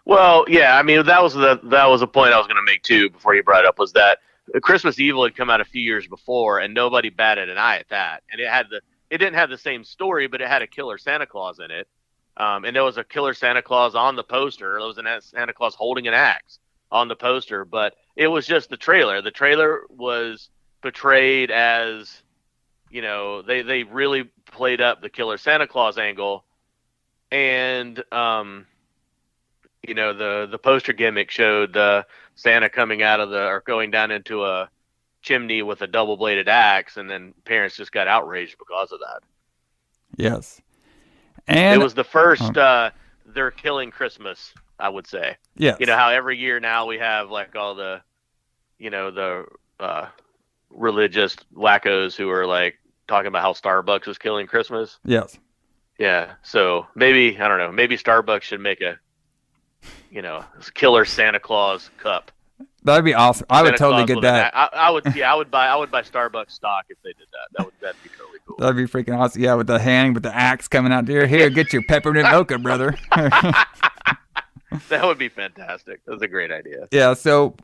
Well, yeah, I mean that was a point I was going to make too before you brought it up, was that Christmas Evil had come out a few years before, and nobody batted an eye at that. And it didn't have the same story, but it had a killer Santa Claus in it. And there was a killer Santa Claus on the poster. There was a Santa Claus holding an axe on the poster, but it was just the trailer. The trailer was portrayed as, they really played up the killer Santa Claus angle, and the poster gimmick showed Santa coming out of or going down into a chimney with a double-bladed axe, and then parents just got outraged because of that. Yes. And it was the first they're killing Christmas, I would say. Yeah. How every year now we have like all the religious wackos who are like talking about how Starbucks is killing Christmas. Yes. Yeah. So maybe, I don't know, maybe Starbucks should make a killer Santa Claus cup. That'd be awesome. I would totally get that. I would buy Starbucks stock if they did that. That'd be totally cool. That'd be freaking awesome. Yeah, with the hand, with the axe coming out there. Here, get your peppermint mocha, brother. That would be fantastic. That's a great idea. Yeah. So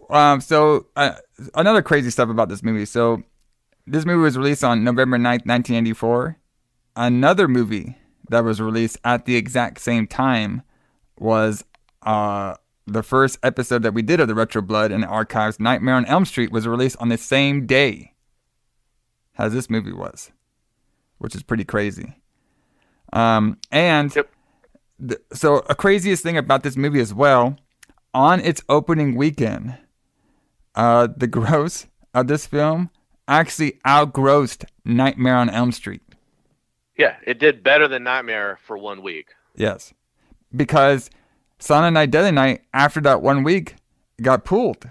another crazy stuff about this movie. So this movie was released on November 9th, 1984. Another movie that was released at the exact same time was the first episode that we did of the Retro Blood in the archives, Nightmare on Elm Street, was released on the same day as this movie was, which is pretty crazy. So a craziest thing about this movie as well, on its opening weekend, the gross of this film actually outgrossed Nightmare on Elm Street. Yeah, it did better than Nightmare for 1 week. Yes, because Silent Night, Deadly Night, after that 1 week, it got pulled.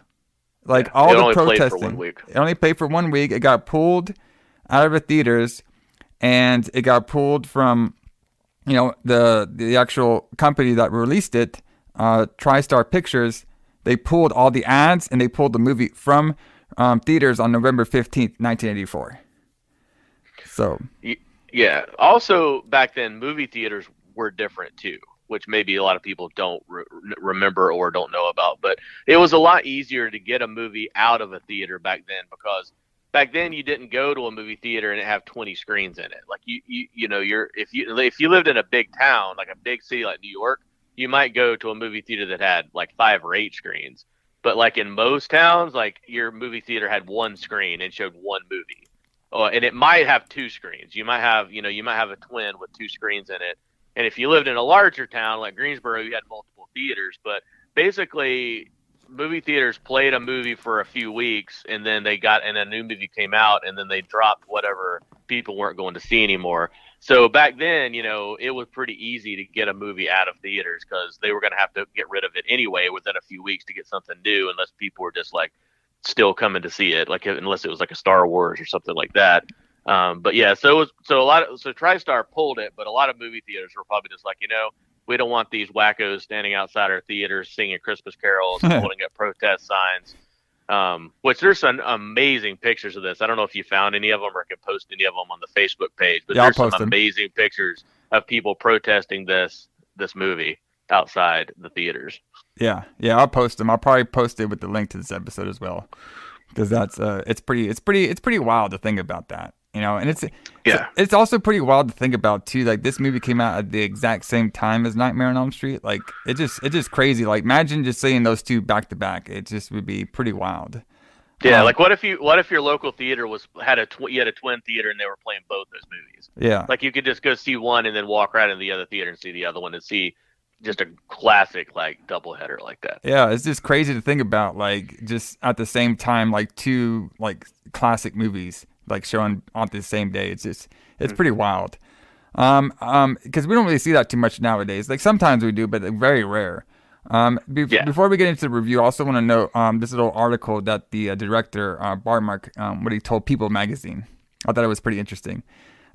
Like all the protesting. It only played for 1 week. It got pulled out of the theaters, and it got pulled from, the actual company that released it, TriStar Pictures. They pulled all the ads and they pulled the movie from theaters on November 15th, 1984. So. Yeah. Also, back then, movie theaters were different too, which maybe a lot of people don't remember or don't know about. But it was a lot easier to get a movie out of a theater back then, because back then you didn't go to a movie theater and have 20 screens in it. Like if you lived in a big town, like a big city like New York, you might go to a movie theater that had like 5 or 8 screens. But like in most towns, like your movie theater had 1 screen and showed 1 movie. And it might have 2 screens. You might have a twin with 2 screens in it. And if you lived in a larger town like Greensboro, you had multiple theaters. But basically, movie theaters played a movie for a few weeks, and then a new movie came out, and then they dropped whatever people weren't going to see anymore. So back then, it was pretty easy to get a movie out of theaters, because they were going to have to get rid of it anyway within a few weeks to get something new, unless people were just like still coming to see it, like unless it was like a Star Wars or something like that. But yeah, so TriStar pulled it, but a lot of movie theaters were probably just like, we don't want these wackos standing outside our theaters singing Christmas carols and holding up protest signs. Which there's some amazing pictures of this. I don't know if you found any of them or can post any of them on the Facebook page, but there's some amazing pictures of people protesting this movie outside the theaters. Yeah, I'll post them. I'll probably post it with the link to this episode as well. because that's it's pretty wild to think about that, you know. And it's also pretty wild to think about too. Like this movie came out at the exact same time as Nightmare on Elm Street. Like it's just crazy. Like imagine just seeing those two back to back. It just would be pretty wild. Yeah, like what if your local theater had a twin theater and they were playing both those movies? Yeah, like you could just go see one and then walk right into the other theater and see the other one and see just a classic like doubleheader like that. Yeah, it's just crazy to think about, like just at the same time, like two like classic movies like showing on the same day. It's pretty wild. Because we don't really see that too much nowadays. Like sometimes we do, but very rare. Before we get into the review, I also want to note this little article that the director Barmark, what he told People magazine. I thought it was pretty interesting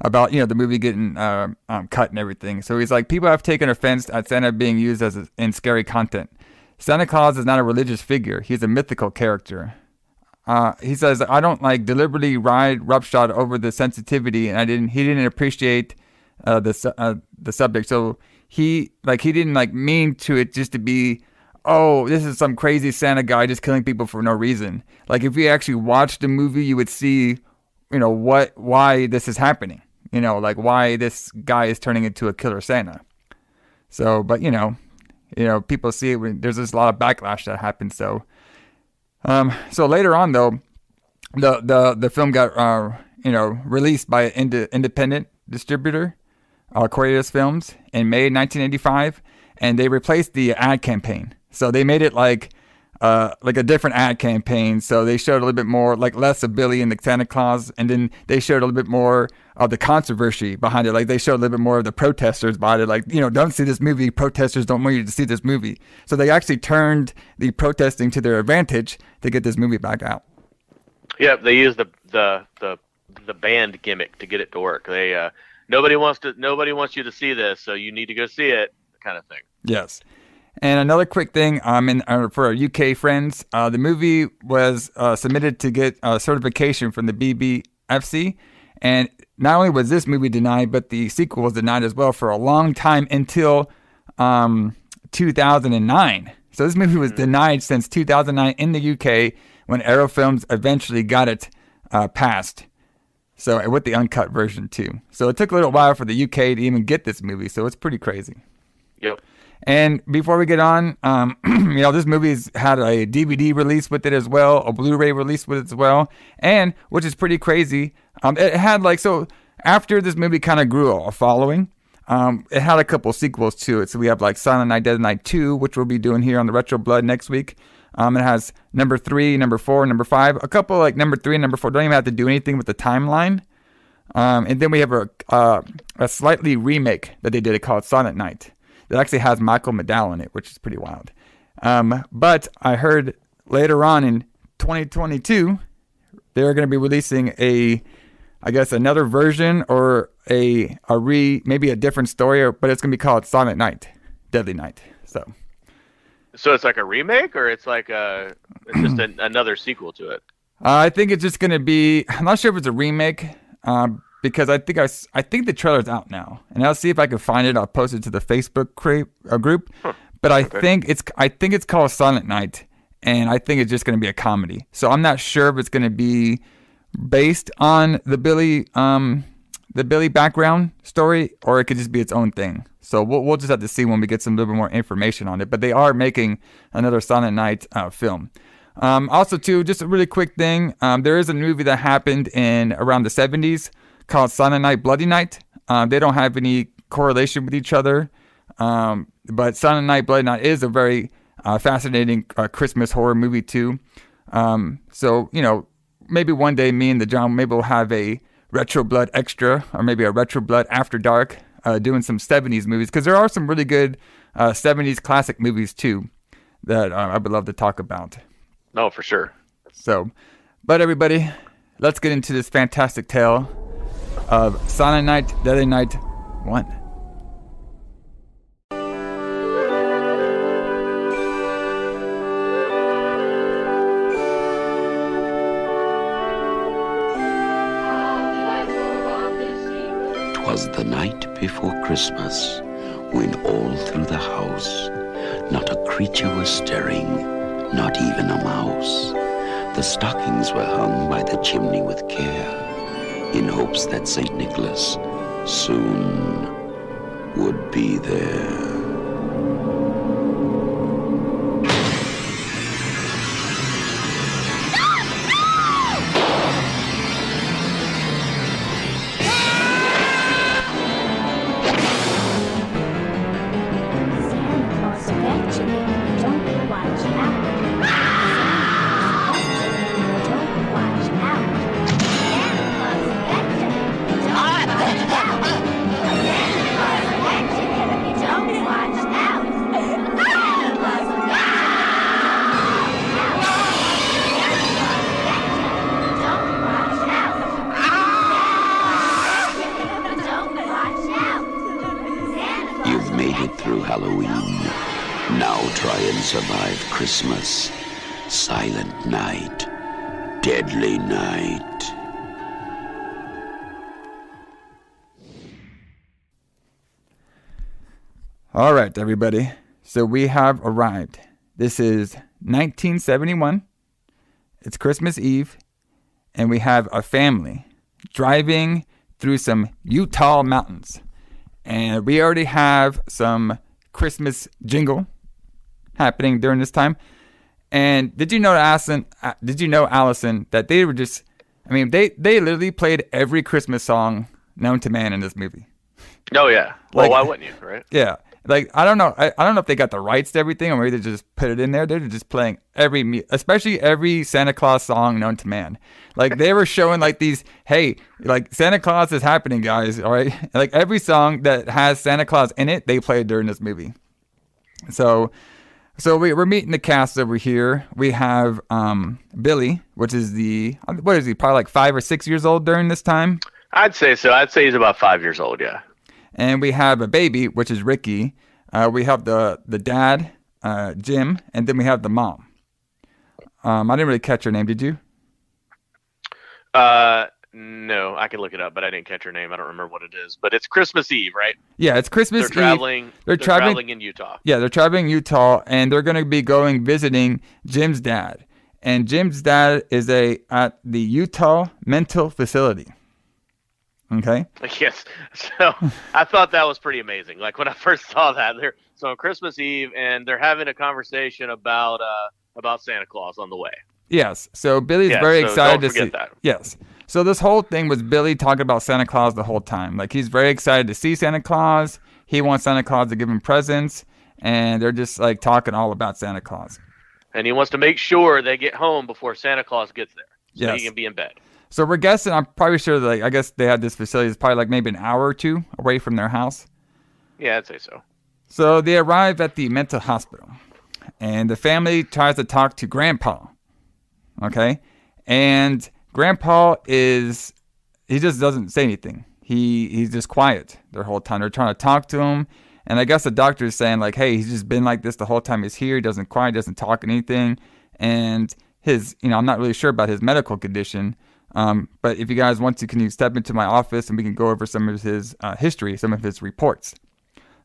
about the movie getting cut and everything. So he's like, people have taken offense at Santa being used in scary content. Santa Claus is not a religious figure; he's a mythical character. He says, I don't like deliberately ride roughshod over the sensitivity, and he didn't appreciate the subject. So he didn't like mean to it just to be, oh, this is some crazy Santa guy just killing people for no reason. Like if you actually watched the movie, you would see, why this is happening. Like why this guy is turning into a killer Santa. So, but people see it when there's just a lot of backlash that happens. So, so later on though, the film got released by an independent distributor, Coriolis Films, in May 1985, and they replaced the ad campaign. So they made it like a different ad campaign. So they showed a little bit more, like less of Billy and the Santa Claus, and then they showed a little bit more of the controversy behind it. Like they showed a little bit more of the protesters behind it. Like, don't see this movie. Protesters don't want you to see this movie. So they actually turned the protesting to their advantage to get this movie back out. Yeah, they used the band gimmick to get it to work. They nobody wants you to see this, so you need to go see it, kind of thing. Yes. And another quick thing, for our UK friends, the movie was submitted to get certification from the BBFC, and not only was this movie denied, but the sequel was denied as well for a long time until 2009. So this movie was denied since 2009 in the UK when Arrow Films eventually got it passed. So with the uncut version too. So it took a little while for the UK to even get this movie. So it's pretty crazy. Yep. And before we get on, this movie's had a DVD release with it as well, a Blu-ray release with it as well, and which is pretty crazy. It had after this movie kind of grew a following, it had a couple sequels to it. So we have like Silent Night, Deadly Night 2, which we'll be doing here on the Retro Blood next week. It has number 3, number 4, number 5. A couple like number 3 and number 4 don't even have to do anything with the timeline. And then we have a slightly remake that they did called Silent Night. That actually has Michael McDowell in it, which is pretty wild. But I heard later on in 2022, they're going to be releasing another version or maybe a different story, but it's going to be called Silent Night, Deadly Night. So it's like a remake, or it's like it's just another sequel to it? I think it's just going to be. I'm not sure if it's a remake. Because I think the trailer's out now, and I'll see if I can find it. I'll post it to the Facebook group. But I think it's called Silent Night, and I think it's just going to be a comedy. So I'm not sure if it's going to be based on the Billy background story, or it could just be its own thing. So we'll just have to see when we get some little bit more information on it. But they are making another Silent Night film. Also, too, just a really quick thing. There is a movie that happened in around the 70s. Called Silent Night, Bloody Night. They don't have any correlation with each other. But Silent Night, Bloody Night is a very fascinating Christmas horror movie too. So, maybe one day me and the John maybe we'll have a Retro Blood extra, or maybe a Retro Blood After Dark, doing some 70s movies. Because there are some really good 70s classic movies too that I would love to talk about. No, for sure. So, but everybody, let's get into this fantastic tale of Silent Night, Deadly Night 1. "'Twas the night before Christmas, when all through the house not a creature was stirring, not even a mouse. The stockings were hung by the chimney with care, in hopes that St. Nicholas soon would be there. Survive Christmas, silent night, deadly night. All right, everybody. So we have arrived. This is 1971. It's Christmas Eve, and we have a family driving through some Utah mountains. And we already have some Christmas jingle happening during this time. And did you know, Alison, that they were just, they literally played every Christmas song known to man in this movie. Oh yeah. Well, why wouldn't you, right? Yeah. Like, I don't know. I don't know if they got the rights to everything or maybe they just put it in there. They're just playing especially every Santa Claus song known to man. Like, they were showing like these, hey, like Santa Claus is happening, guys. All right. Like every song that has Santa Claus in it, they played during this movie. So we're meeting the cast over here. We have Billy, which is what is he, probably like 5 or 6 years old during this time? I'd say so. I'd say he's about 5 years old, yeah. And we have a baby, which is Ricky. We have the dad, Jim, and then we have the mom. I didn't really catch her name, did you? No, I can look it up, but I didn't catch her name. I don't remember what it is, but it's Christmas Eve, right? Yeah, it's Christmas Eve. They're traveling in Utah. Yeah, they're traveling in Utah, and they're going to be visiting Jim's dad. And Jim's dad is at the Utah Mental Facility. Okay. Yes. So I thought that was pretty amazing. Like when I first saw that, so on Christmas Eve, and they're having a conversation about Santa Claus on the way. Yes. So Billy's very excited to see that. Yes. So this whole thing was Billy talking about Santa Claus the whole time. Like, he's very excited to see Santa Claus. He wants Santa Claus to give him presents, and they're just like talking all about Santa Claus. And he wants to make sure they get home before Santa Claus gets there, so yes, he can be in bed. So we're guessing, I'm probably sure that, I guess they had this facility is probably like maybe an hour or two away from their house. Yeah, I'd say so. So they arrive at the mental hospital, and the family tries to talk to Grandpa. Okay, and Grandpa he just doesn't say anything. He's just quiet the whole time. They're trying to talk to him, and I guess the doctor is saying like, hey, he's just been like this the whole time he's here. He doesn't cry, doesn't talk anything, and I'm not really sure about his medical condition. But if you guys want to, can you step into my office and we can go over some of his history, some of his reports.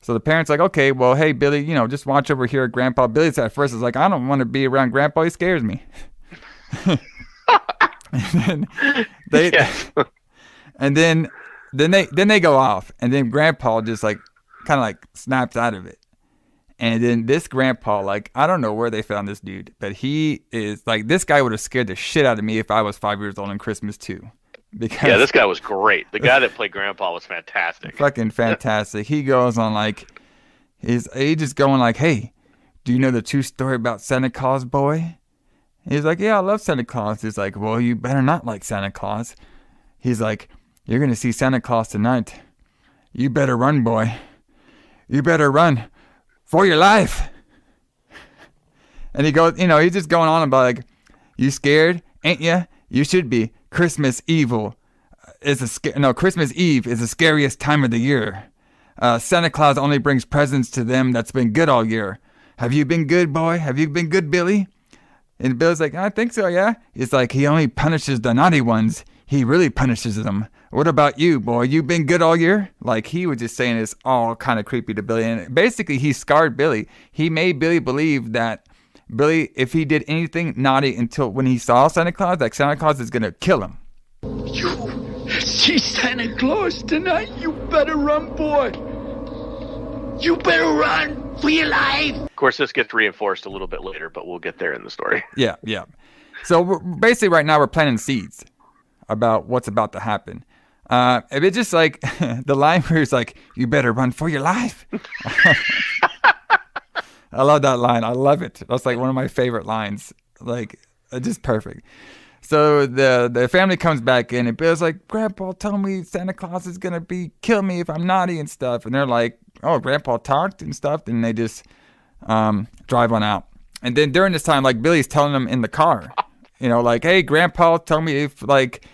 So the parents like, okay, well, hey, Billy, just watch over here at Grandpa. Billy's at first is like, I don't want to be around Grandpa. He scares me. And then they go off, and then Grandpa just like kind of like snaps out of it. And then this Grandpa, like, I don't know where they found this dude, but he is like, this guy would have scared the shit out of me if I was 5 years old on Christmas too. Yeah, this guy was great. The guy that played Grandpa was fantastic. Fucking fantastic. He goes on like, he's just going like, hey, do you know the true story about Santa Claus, boy? He's like, yeah, I love Santa Claus. He's like, well, you better not like Santa Claus. He's like, you're going to see Santa Claus tonight. You better run, boy. You better run for your life. And he goes, he's just going on about like, you scared? Ain't ya? You should be. Christmas Eve is the scariest time of the year. Santa Claus only brings presents to them that's been good all year. Have you been good, boy? Have you been good, Billy? And Bill's like, I think so, yeah. He's like, he only punishes the naughty ones. He really punishes them. What about you, boy? You been good all year? Like, he was just saying this all kind of creepy to Billy. And basically, he scarred Billy. He made Billy believe that Billy, if he did anything naughty until when he saw Santa Claus, like Santa Claus is gonna kill him. You see Santa Claus tonight? You better run, boy. You better run for your life. Of course, this gets reinforced a little bit later, but we'll get there in the story. Yeah. So basically right now we're planting seeds about what's about to happen. If it's just like the line where it's like, you better run for your life. I love that line. I love it. That's like one of my favorite lines. Like, it's just perfect. So the family comes back in and Bill's like, Grandpa told me Santa Claus is going to kill me if I'm naughty and stuff. And they're like, oh, Grandpa talked and stuff. And they just drive on out. And then during this time, like Billy's telling them in the car, like, hey, Grandpa told me if like,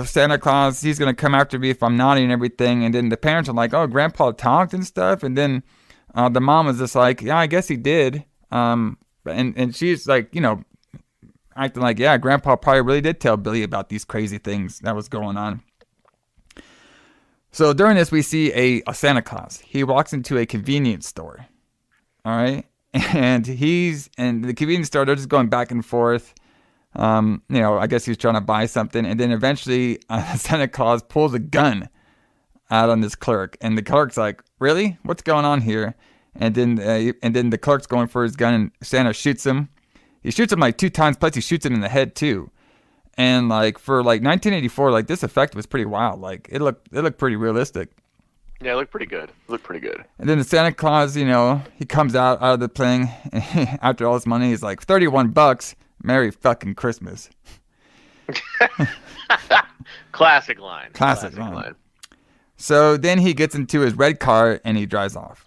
Santa Claus, he's going to come after me if I'm naughty and everything. And then the parents are like, oh, Grandpa talked and stuff. And then the mom was just like, yeah, I guess he did. And she's like, acting like, yeah, Grandpa probably really did tell Billy about these crazy things that was going on. So during this, we see a Santa Claus. He walks into a convenience store. All right. And the convenience store, they're just going back and forth. I guess he's trying to buy something. And then eventually Santa Claus pulls a gun out on this clerk. And the clerk's like, really? What's going on here? And then the clerk's going for his gun and Santa shoots him. He shoots him like 2 times, plus he shoots him in the head too. And like for like 1984, like this effect was pretty wild. Like it looked pretty realistic. Yeah, it looked pretty good. And then the Santa Claus, he comes out of the thing after all this money. He's like, $31. Merry fucking Christmas. Classic line. Classic line. So then he gets into his red car and he drives off.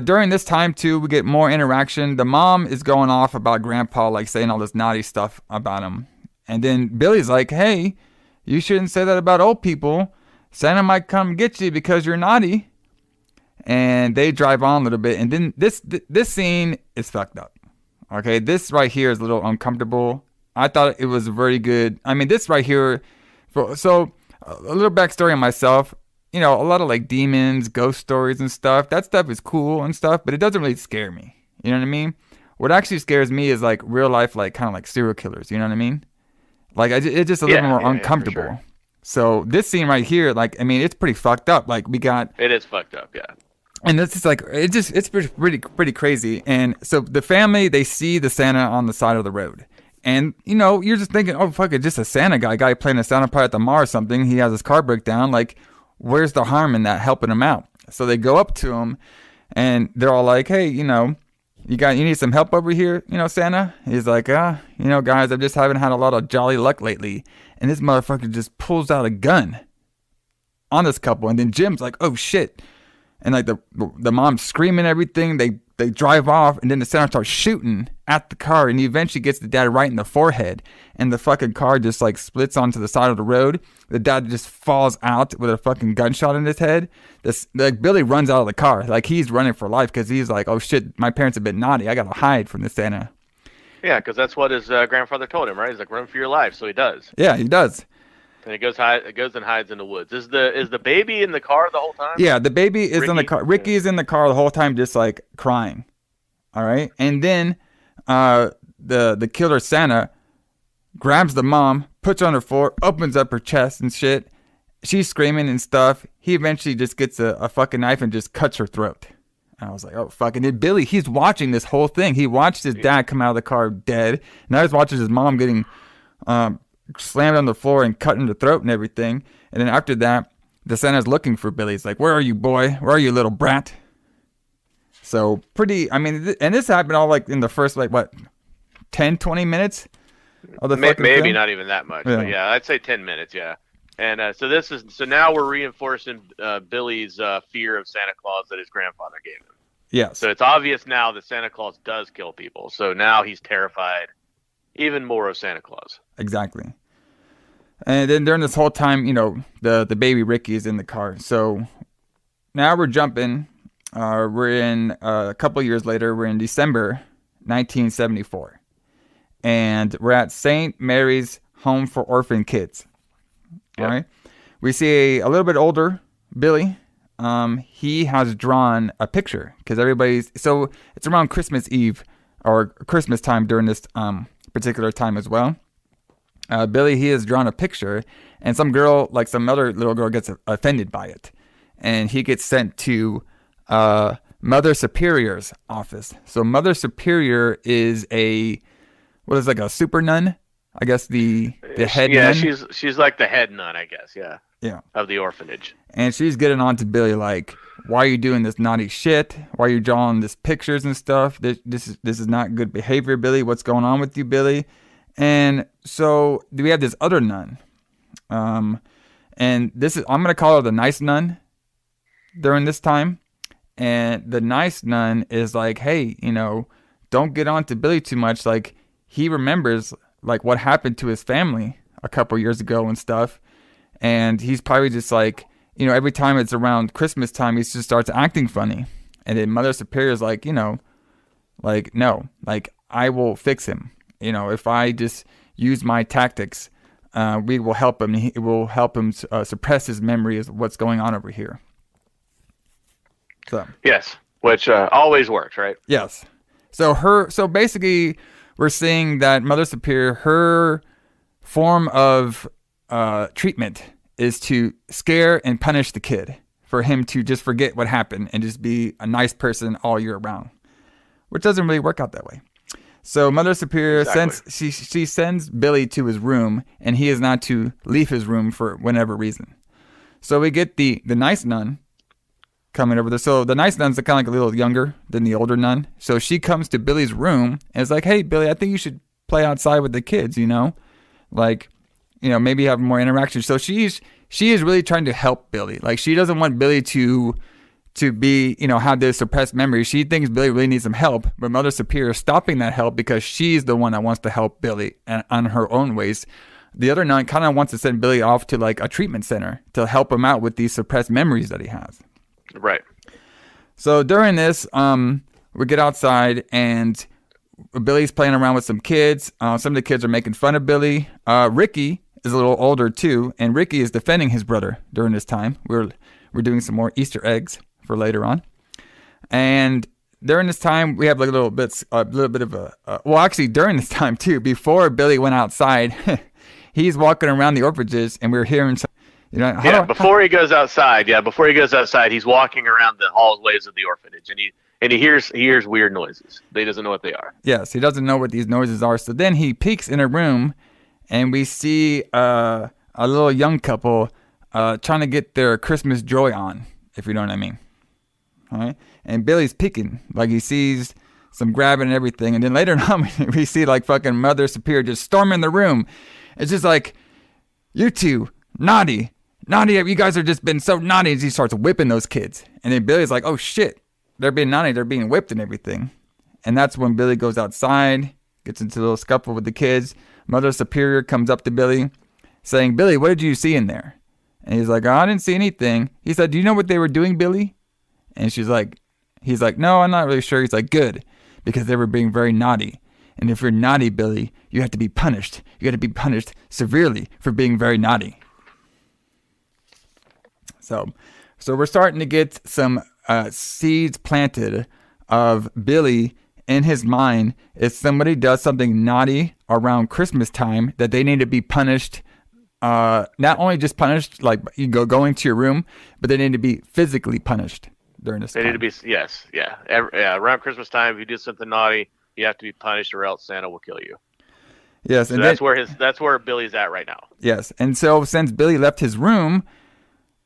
During this time, too, we get more interaction. The mom is going off about Grandpa, like saying all this naughty stuff about him. And then Billy's like, hey, you shouldn't say that about old people. Santa might come get you because you're naughty. And they drive on a little bit. And then this scene is fucked up. Okay, this right here is a little uncomfortable. I thought it was very good. I mean, this right here. So, a little backstory on myself. A lot of like demons, ghost stories and stuff. That stuff is cool and stuff, but it doesn't really scare me. You know what I mean? What actually scares me is like real life, like kind of like serial killers. You know what I mean? Like it's just a little more uncomfortable. Yeah, sure. So this scene right here, like, I mean, it's pretty fucked up. Like it is fucked up, yeah. And this is like, it's pretty crazy. And so the family, they see the Santa on the side of the road. And, you're just thinking, oh, fuck it, just a Santa guy playing a Santa part at the mall or something. He has his car break down. Like, where's the harm in that helping him out? So they go up to him and they're all like, hey, you need some help over here, Santa? He's like, guys, I just haven't had a lot of jolly luck lately. And this motherfucker just pulls out a gun on this couple. And then Jim's like, oh, shit. And like the mom's screaming everything. They drive off, and then the Santa starts shooting at the car, and he eventually gets the dad right in the forehead, and the fucking car just like splits onto the side of the road. The dad just falls out with a fucking gunshot in his head. Billy runs out of the car, like he's running for life because he's like, oh shit, my parents have been naughty. I gotta hide from the Santa. Yeah, because that's what his grandfather told him, right? He's like, run for your life, so he does. Yeah, he does. And it goes and hides in the woods. Is the baby in the car the whole time? Yeah, the baby is in the car. Ricky is in the car the whole time, just like crying. All right, and then the killer Santa grabs the mom, puts her on her floor, opens up her chest and shit. She's screaming and stuff. He eventually just gets a fucking knife and just cuts her throat. And I was like, oh fuck! And then Billy, he's watching this whole thing. He watched his dad come out of the car dead. Now he's watching his mom getting slammed on the floor and cut in the throat and everything. And then after that, the Santa's looking for Billy. He's like, where are you, boy? Where are you, little brat? So pretty, I mean, and this happened all like in the first, like what, 10, 20 minutes of the fucking maybe film? Not even that much, yeah. But yeah, I'd say 10 minutes, yeah. And so now we're reinforcing Billy's fear of Santa Claus that his grandfather gave him. Yes. So it's obvious now that Santa Claus does kill people. So now he's terrified even more of Santa Claus. Exactly. And then during this whole time, the baby Ricky is in the car. So now we're jumping. We're in a couple years later. We're in December 1974. And we're at St. Mary's Home for Orphan Kids. Yep. All right. We see a little bit older Billy. He has drawn a picture because so it's around Christmas Eve. or Christmas time during this particular time as well. Billy, he has drawn a picture, and some girl, like some other little girl, gets offended by it, and he gets sent to Mother Superior's office. So Mother Superior is a super nun? I guess the head nun. Yeah, she's like the head nun, I guess. Yeah. Yeah. Of the orphanage. And she's getting on to Billy like, why are you doing this naughty shit? Why are you drawing these pictures and stuff? This is not good behavior, Billy. What's going on with you, Billy? And so we have this other nun. And I'm gonna call her the nice nun during this time. And the nice nun is like, hey, don't get on to Billy too much. Like, he remembers like what happened to his family a couple years ago and stuff. And he's probably just like, every time it's around Christmas time, he just starts acting funny. And then Mother Superior's like, no, like I will fix him. If I just use my tactics, we will help him. It will help him suppress his memory of what's going on over here. So yes, which always works, right? Yes. So basically, we're seeing that Mother Superior, her form of treatment is to scare and punish the kid for him to just forget what happened and just be a nice person all year round, which doesn't really work out that way. So Mother Superior she sends Billy to his room, and he is not to leave his room for whatever reason. So we get the nice nun coming over there. So the nice nun's kind of like a little younger than the older nun. So she comes to Billy's room and is like, hey, Billy, I think you should play outside with the kids, like, maybe have more interaction. So she is really trying to help Billy. Like, she doesn't want Billy to be, have this suppressed memory. She thinks Billy really needs some help, but Mother Superior is stopping that help because she's the one that wants to help Billy on her own ways. The other nun kind of wants to send Billy off to like a treatment center to help him out with these suppressed memories that he has. Right. So during this, we get outside and Billy's playing around with some kids. Some of the kids are making fun of Billy. Ricky is a little older too, and Ricky is defending his brother during this time. We're doing some more Easter eggs for later on. And during this time, we have like a little bit of a during this time too, before Billy went outside, he's walking around the orphanages, and we're hearing some. Before he goes outside, he's walking around the hallways of the orphanage, and he hears weird noises. He doesn't know what they are. Yes, he doesn't know what these noises are. So then he peeks in a room, and we see a little young couple trying to get their Christmas joy on, if you know what I mean. All right, and Billy's peeking, like he sees some grabbing and everything, and then later on we see like fucking Mother Superior just storming the room. It's just like, you two, naughty, you guys have just been so naughty. As he starts whipping those kids, and then Billy's like, oh shit, they're being naughty, they're being whipped and everything. And that's when Billy goes outside, gets into a little scuffle with the kids. Mother Superior comes up to Billy saying, Billy, what did you see in there? And he's like, oh, I didn't see anything. He said, do you know what they were doing, Billy? And he's like, no, I'm not really sure. He's like, good, because they were being very naughty. And if you're naughty, Billy, you have to be punished. You got to be punished severely for being very naughty. So we're starting to get some seeds planted of Billy in his mind. If somebody does something naughty around Christmas time, that they need to be punished. Not only just punished, like you going to your room, but they need to be physically punished during this time. They need to be, yes, yeah. Around Christmas time, if you do something naughty, you have to be punished, or else Santa will kill you. Yes, so and that's where Billy's at right now. Yes, and so since Billy left his room,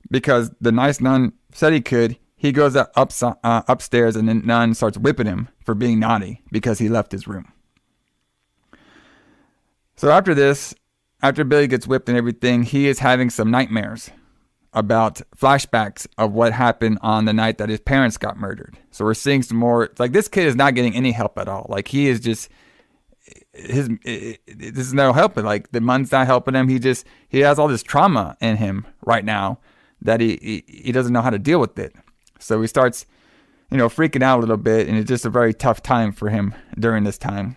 because the nice nun said he could, he goes upstairs, and the nun starts whipping him for being naughty because he left his room. So after this, after Billy gets whipped and everything, he is having some nightmares about flashbacks of what happened on the night that his parents got murdered. So we're seeing some more. It's like this kid is not getting any help at all. Like he is just this is no help. Like the mon's not helping him. He has all this trauma in him right now that he doesn't know how to deal with it. So he starts, freaking out a little bit, and it's just a very tough time for him during this time.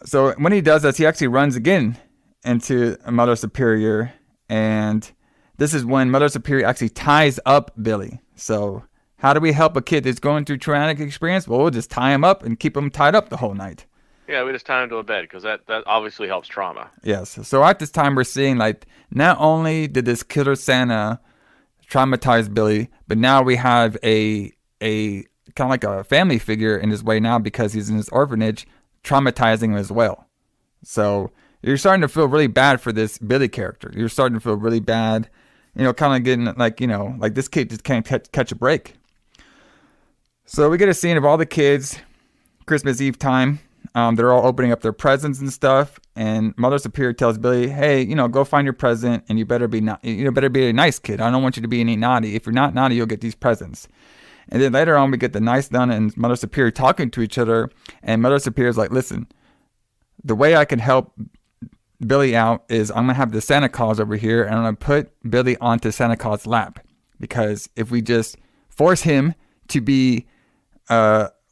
So when he does this, he actually runs again into Mother Superior, and this is when Mother Superior actually ties up Billy. So How do we help a kid that's going through traumatic experience? Well, we'll just tie him up and keep him tied up the whole night. Yeah, we just tie him to a bed because that obviously helps trauma. Yes. So at this time, we're seeing like not only did this killer Santa traumatize Billy, but now we have a kind of like a family figure in his way now because he's in this orphanage, traumatizing him as well. So you're starting to feel really bad for this Billy character. You're starting to feel really bad, kind of getting like, like this kid just can't catch a break. So we get a scene of all the kids, Christmas Eve time. They're all opening up their presents and stuff. And Mother Superior tells Billy, "Hey, go find your present, and you better be a nice kid. I don't want you to be any naughty. If you're not naughty, you'll get these presents." And then later on, we get the nice nun and Mother Superior talking to each other. And Mother Superior's like, "Listen, the way I can help Billy out is I'm gonna have the Santa Claus over here, and I'm gonna put Billy onto Santa Claus' lap, because if we just force him to be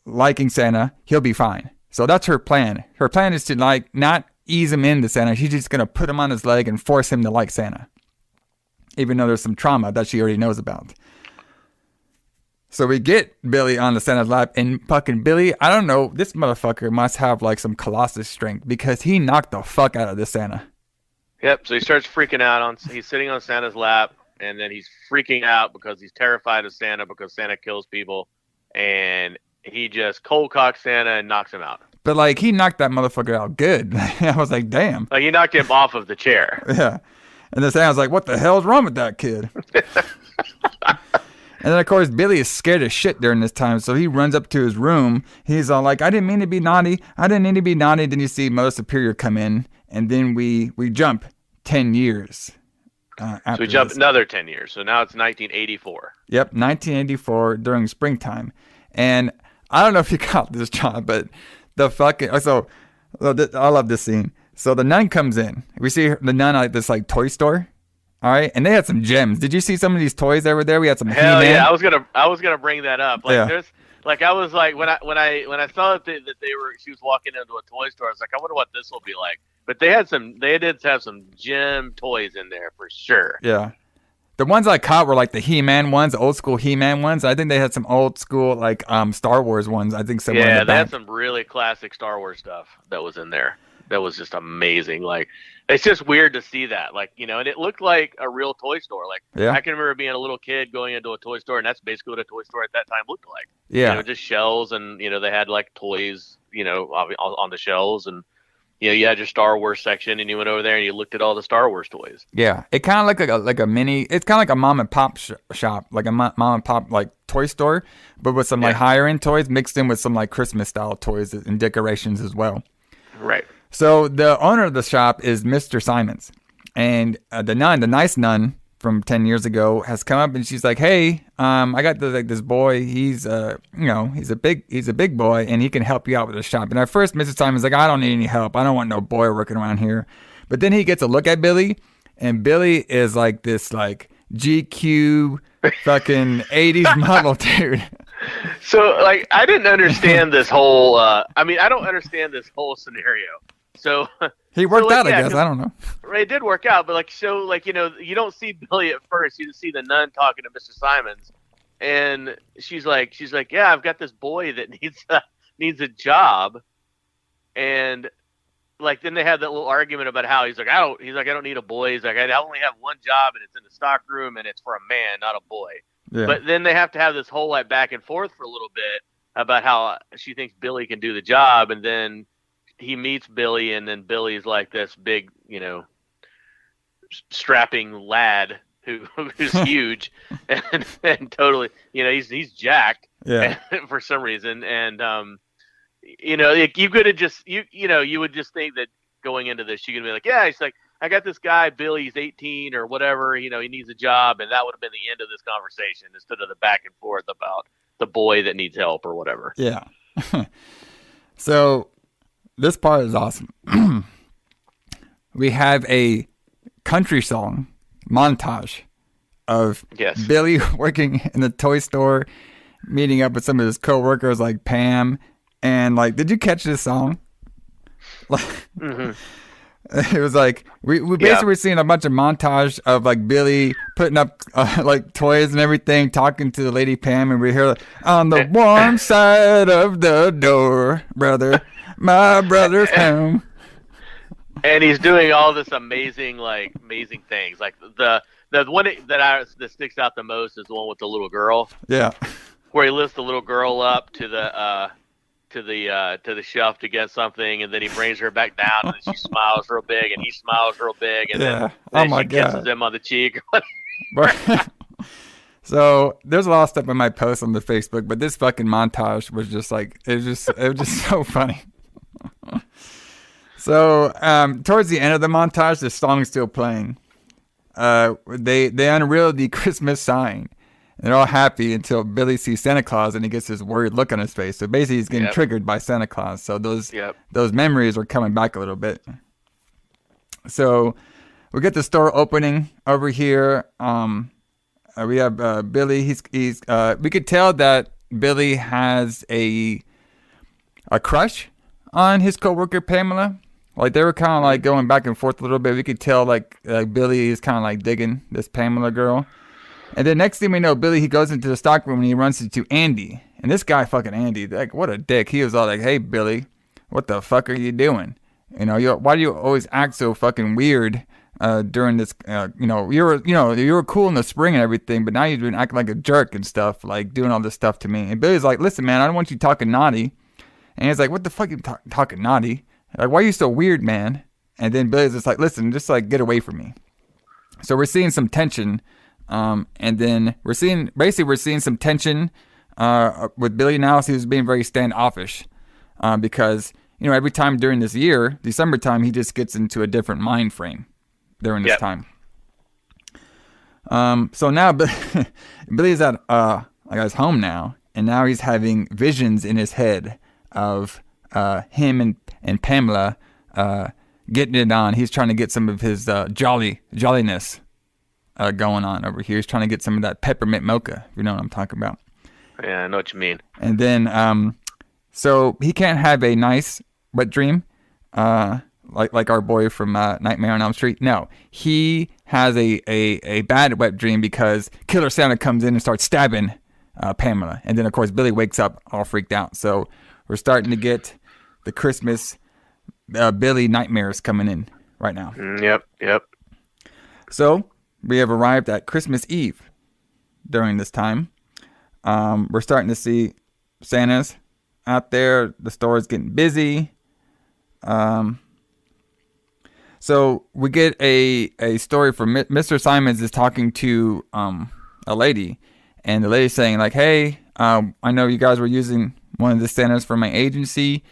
liking Santa, he'll be fine." So that's her plan. Her plan is to not ease him into Santa. She's just gonna put him on his leg and force him to like Santa, even though there's some trauma that she already knows about. So we get Billy on the Santa's lap, and fucking Billy, I don't know, this motherfucker must have like some colossus strength, because he knocked the fuck out of this Santa. Yep. So he starts freaking out he's sitting on Santa's lap, and then he's freaking out because he's terrified of Santa because Santa kills people, and he just cold cocks Santa and knocks him out. But like, he knocked that motherfucker out good. I was like, damn. Like, he knocked him off of the chair. Yeah. And then Santa's like, what the hell's wrong with that kid? And then, of course, Billy is scared as shit during this time, so he runs up to his room. He's all like, I didn't mean to be naughty. I didn't mean to be naughty. Then you see Mother Superior come in, and then we jump 10 years. So we jump another 10 years. So now it's 1984. Yep, 1984 during springtime. And I don't know if you caught this, John, but the fucking... So, I love this scene. So the nun comes in. We see the nun at this like toy store. All right, and they had some gems. Did you see some of these toys that were there? We had some Hell He-Man. Yeah, I was gonna bring that up. Like, yeah. There's like, I was like, when I saw that she was walking into a toy store, I was like, I wonder what this will be like. But they did have some gem toys in there for sure. Yeah, the ones I caught were like the He-Man ones, the old school He-Man ones. I think they had some old school like Star Wars ones. I think somewhere. Yeah, in the they back. had some really classic Star Wars stuff that was in there. That was just amazing. Like, it's just weird to see that. Like, and it looked like a real toy store. Like, yeah. I can remember being a little kid going into a toy store, and that's basically what a toy store at that time looked like. Yeah. Just shelves, and, they had like toys, on the shelves, and, you had your Star Wars section, and you went over there and you looked at all the Star Wars toys. Yeah. It kind of like a mini, it's kind of like a mom and pop shop, like a mom and pop like toy store, but with some like higher end toys mixed in with some like Christmas style toys and decorations as well. Right. So the owner of the shop is Mr. Simons, and the nice nun from 10 years ago, has come up and she's like, "Hey, I got this boy. He's he's a big boy, and he can help you out with the shop." And at first, Mr. Simons like, "I don't need any help. I don't want no boy working around here." But then he gets a look at Billy, and Billy is like this like GQ fucking 80s model dude. So like, I didn't understand this whole. I don't understand this whole scenario. So he worked out, I guess. I don't know. Right, it did work out, but you don't see Billy at first. You just see the nun talking to Mr. Simons, and she's like, "Yeah, I've got this boy that needs a job," and like then they have that little argument about how he's like, I don't need a boy. He's like, I only have one job, and it's in the stock room, and it's for a man, not a boy. Yeah. But then they have to have this whole like back and forth for a little bit about how she thinks Billy can do the job, and then he meets Billy, and then Billy's like this big, strapping lad who's huge and totally, he's jacked, for some reason, and you could have just you would just think that going into this, you could be like, yeah, he's like, I got this guy Billy, he's 18 or whatever, he needs a job, and that would have been the end of this conversation instead of the back and forth about the boy that needs help or whatever. Yeah. So this part is awesome. We have a country song montage of Billy working in the toy store, meeting up with some of his co-workers like Pam, and like, did you catch this song? Mm-hmm. It was like we basically were seeing a bunch of montage of like Billy putting up like toys and everything, talking to the lady Pam, and we hear like, on the warm side of the door, brother, my brother's home. And he's doing all this amazing things. Like the one that sticks out the most is the one with the little girl. Yeah. Where he lifts the little girl up to the shelf to get something, and then he brings her back down, and then she smiles real big, and he smiles real big, and then she kisses him on the cheek. So there's a lot of stuff I might post on the Facebook, but this fucking montage was just like it was just so funny. So towards the end of the montage, the song's still playing. They unveil the Christmas sign. And they're all happy until Billy sees Santa Claus and he gets this worried look on his face. So basically he's getting triggered by Santa Claus. So those memories are coming back a little bit. So we get the store opening over here. We have Billy. He's we could tell that Billy has a crush on his coworker Pamela. Like they were kind of like going back and forth a little bit. We could tell like Billy is kind of like digging this Pamela girl. And then next thing we know, Billy, he goes into the stock room and he runs into Andy. And this guy, fucking Andy, like, what a dick. He was all like, hey, Billy, what the fuck are you doing? You know, why do you always act so fucking weird during this, you were cool in the spring and everything, but now you're doing acting like a jerk and stuff, like doing all this stuff to me. And Billy's like, listen, man, I don't want you talking naughty. And he's like, what the fuck are you talking naughty? Like, why are you so weird, man? And then Billy's just like, listen, just like get away from me. So we're seeing some tension. And then we're seeing some tension with Billy now. So he's being very standoffish because, you know, every time during this year, December time, he just gets into a different mind frame during this time. So now Billy's at his home now, and now he's having visions in his head of him and Pamela getting it on. He's trying to get some of his jolliness going on over here. He's trying to get some of that peppermint mocha, if you know what I'm talking about. Yeah, I know what you mean. And then, so he can't have a nice wet dream, like our boy from Nightmare on Elm Street. No, he has a bad wet dream because Killer Santa comes in and starts stabbing Pamela. And then, of course, Billy wakes up all freaked out. So we're starting to get the Christmas Billy nightmares coming in right now. Yep. So we have arrived at Christmas Eve during this time. We're starting to see Santas out there. The store is getting busy. So we get a story from Mr. Simons is talking to a lady. And the lady's saying like, hey, I know you guys were using one of the Santas for my agency.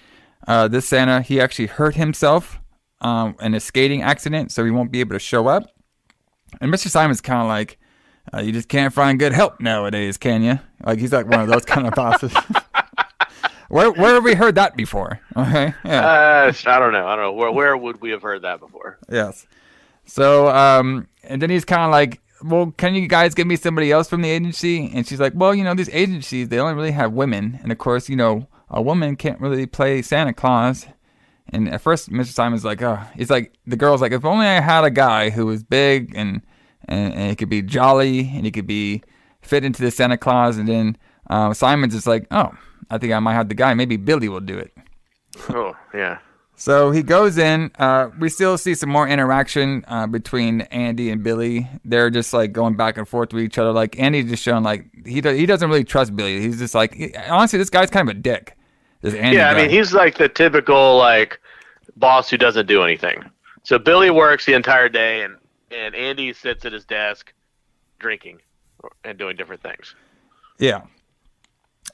This Santa, he actually hurt himself in a skating accident, so he won't be able to show up. And Mr. Simon's kind of like, you just can't find good help nowadays, can you? Like, he's like one of those kind of bosses. Where have we heard that before? Okay, yeah. I don't know. Where would we have heard that before? Yes. So, and then he's kind of like, well, can you guys get me somebody else from the agency? And she's like, well, you know, these agencies, they only really have women. And, of course, you know, a woman can't really play Santa Claus. And at first, Mr. Simon's like, oh, it's like, the girl's like, if only I had a guy who was big and he could be jolly and he could be fit into the Santa Claus. And then Simon's just like, oh, I think I might have the guy. Maybe Billy will do it. Oh, yeah. So he goes in. We still see some more interaction between Andy and Billy. They're just like going back and forth with each other. Like Andy's just showing like he doesn't really trust Billy. He's just like, honestly, this guy's kind of a dick. This Andy guy. I mean, he's like the typical like boss who doesn't do anything. So Billy works the entire day, and Andy sits at his desk drinking and doing different things. Yeah.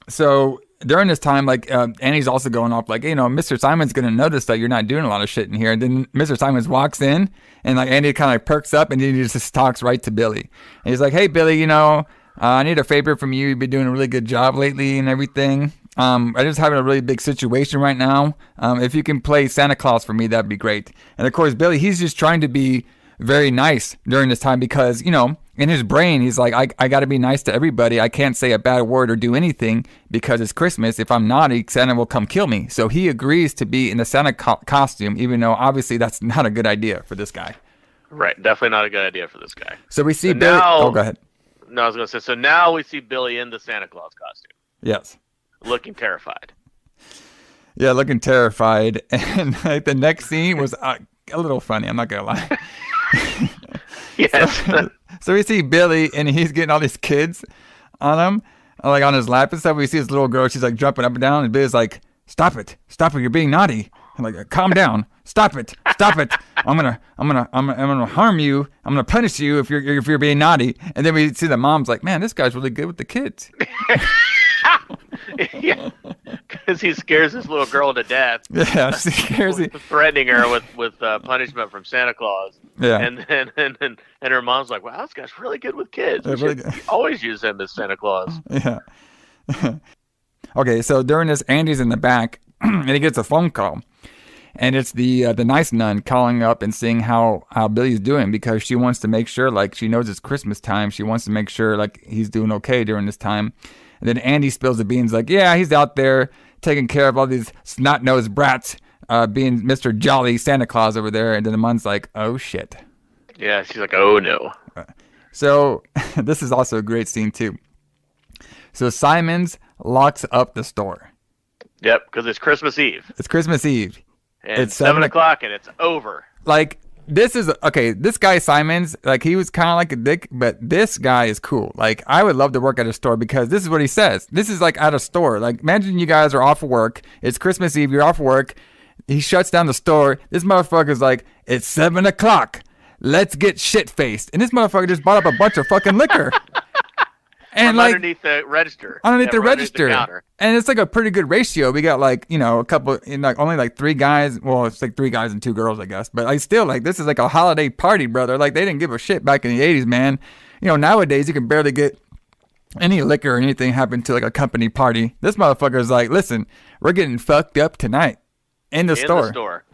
So during this time, like Andy's also going off like, you know, Mr. Simon's going to notice that you're not doing a lot of shit in here. And then Mr. Simons walks in and like Andy kind of like perks up and then he just talks right to Billy. And he's like, hey, Billy, you know, I need a favor from you. You've been doing a really good job lately and everything. I just having a really big situation right now. If you can play Santa Claus for me, that'd be great. And of course, Billy, he's just trying to be very nice during this time because, you know, in his brain, he's like, I got to be nice to everybody. I can't say a bad word or do anything because it's Christmas. If I'm naughty, Santa will come kill me. So he agrees to be in the Santa costume, even though obviously that's not a good idea for this guy. Right. Definitely not a good idea for this guy. So we see Billy. Oh, go ahead. No, I was going to say, so now we see Billy in the Santa Claus costume. Yes. Looking terrified. Yeah, looking terrified. And like the next scene was a little funny. I'm not going to lie. Yes. So we see Billy, and he's getting all these kids on him, like on his lap and stuff. We see this little girl, she's like jumping up and down, and Billy's like, "Stop it, you're being naughty." I'm like, "Calm down, stop it. I'm gonna harm you. I'm gonna punish you if you're being naughty." And then we see the mom's like, "Man, this guy's really good with the kids." Yeah, because he scares this little girl to death. Yeah, she scares threatening her with punishment from Santa Claus. Yeah, and her mom's like, "Wow, this guy's really good with kids. We really should always use him as Santa Claus." Yeah. Okay, so during this, Andy's in the back, and he gets a phone call, and it's the nice nun calling up and seeing how Billy's doing because she wants to make sure, like, she knows it's Christmas time. She wants to make sure, like, he's doing okay during this time. And then Andy spills the beans, like, yeah, he's out there taking care of all these snot-nosed brats, being Mr. Jolly Santa Claus over there. And then the mom's like, oh, shit. Yeah, she's like, oh, no. So this is also a great scene, too. So Simons locks up the store. Yep, because it's Christmas Eve. It's Christmas Eve. And it's 7 o'clock, and it's over. Like, this is, okay, this guy Simons, like, he was kind of like a dick, but this guy is cool. Like, I would love to work at a store because this is what he says. This is like at a store. Like, imagine you guys are off of work. It's Christmas Eve. You're off of work. He shuts down the store. This motherfucker's like, it's 7 o'clock. Let's get shit-faced. And this motherfucker just bought up a bunch of fucking liquor. And like underneath the register. Underneath the register. Underneath the counter. And it's like a pretty good ratio. We got like, you know, a couple, like only like 3 guys. Well, it's like 3 guys and 2 girls, I guess. But like still, like, this is like a holiday party, brother. Like, they didn't give a shit back in the 80s, man. You know, nowadays you can barely get any liquor or anything happen to like a company party. This motherfucker's like, listen, we're getting fucked up tonight in the store.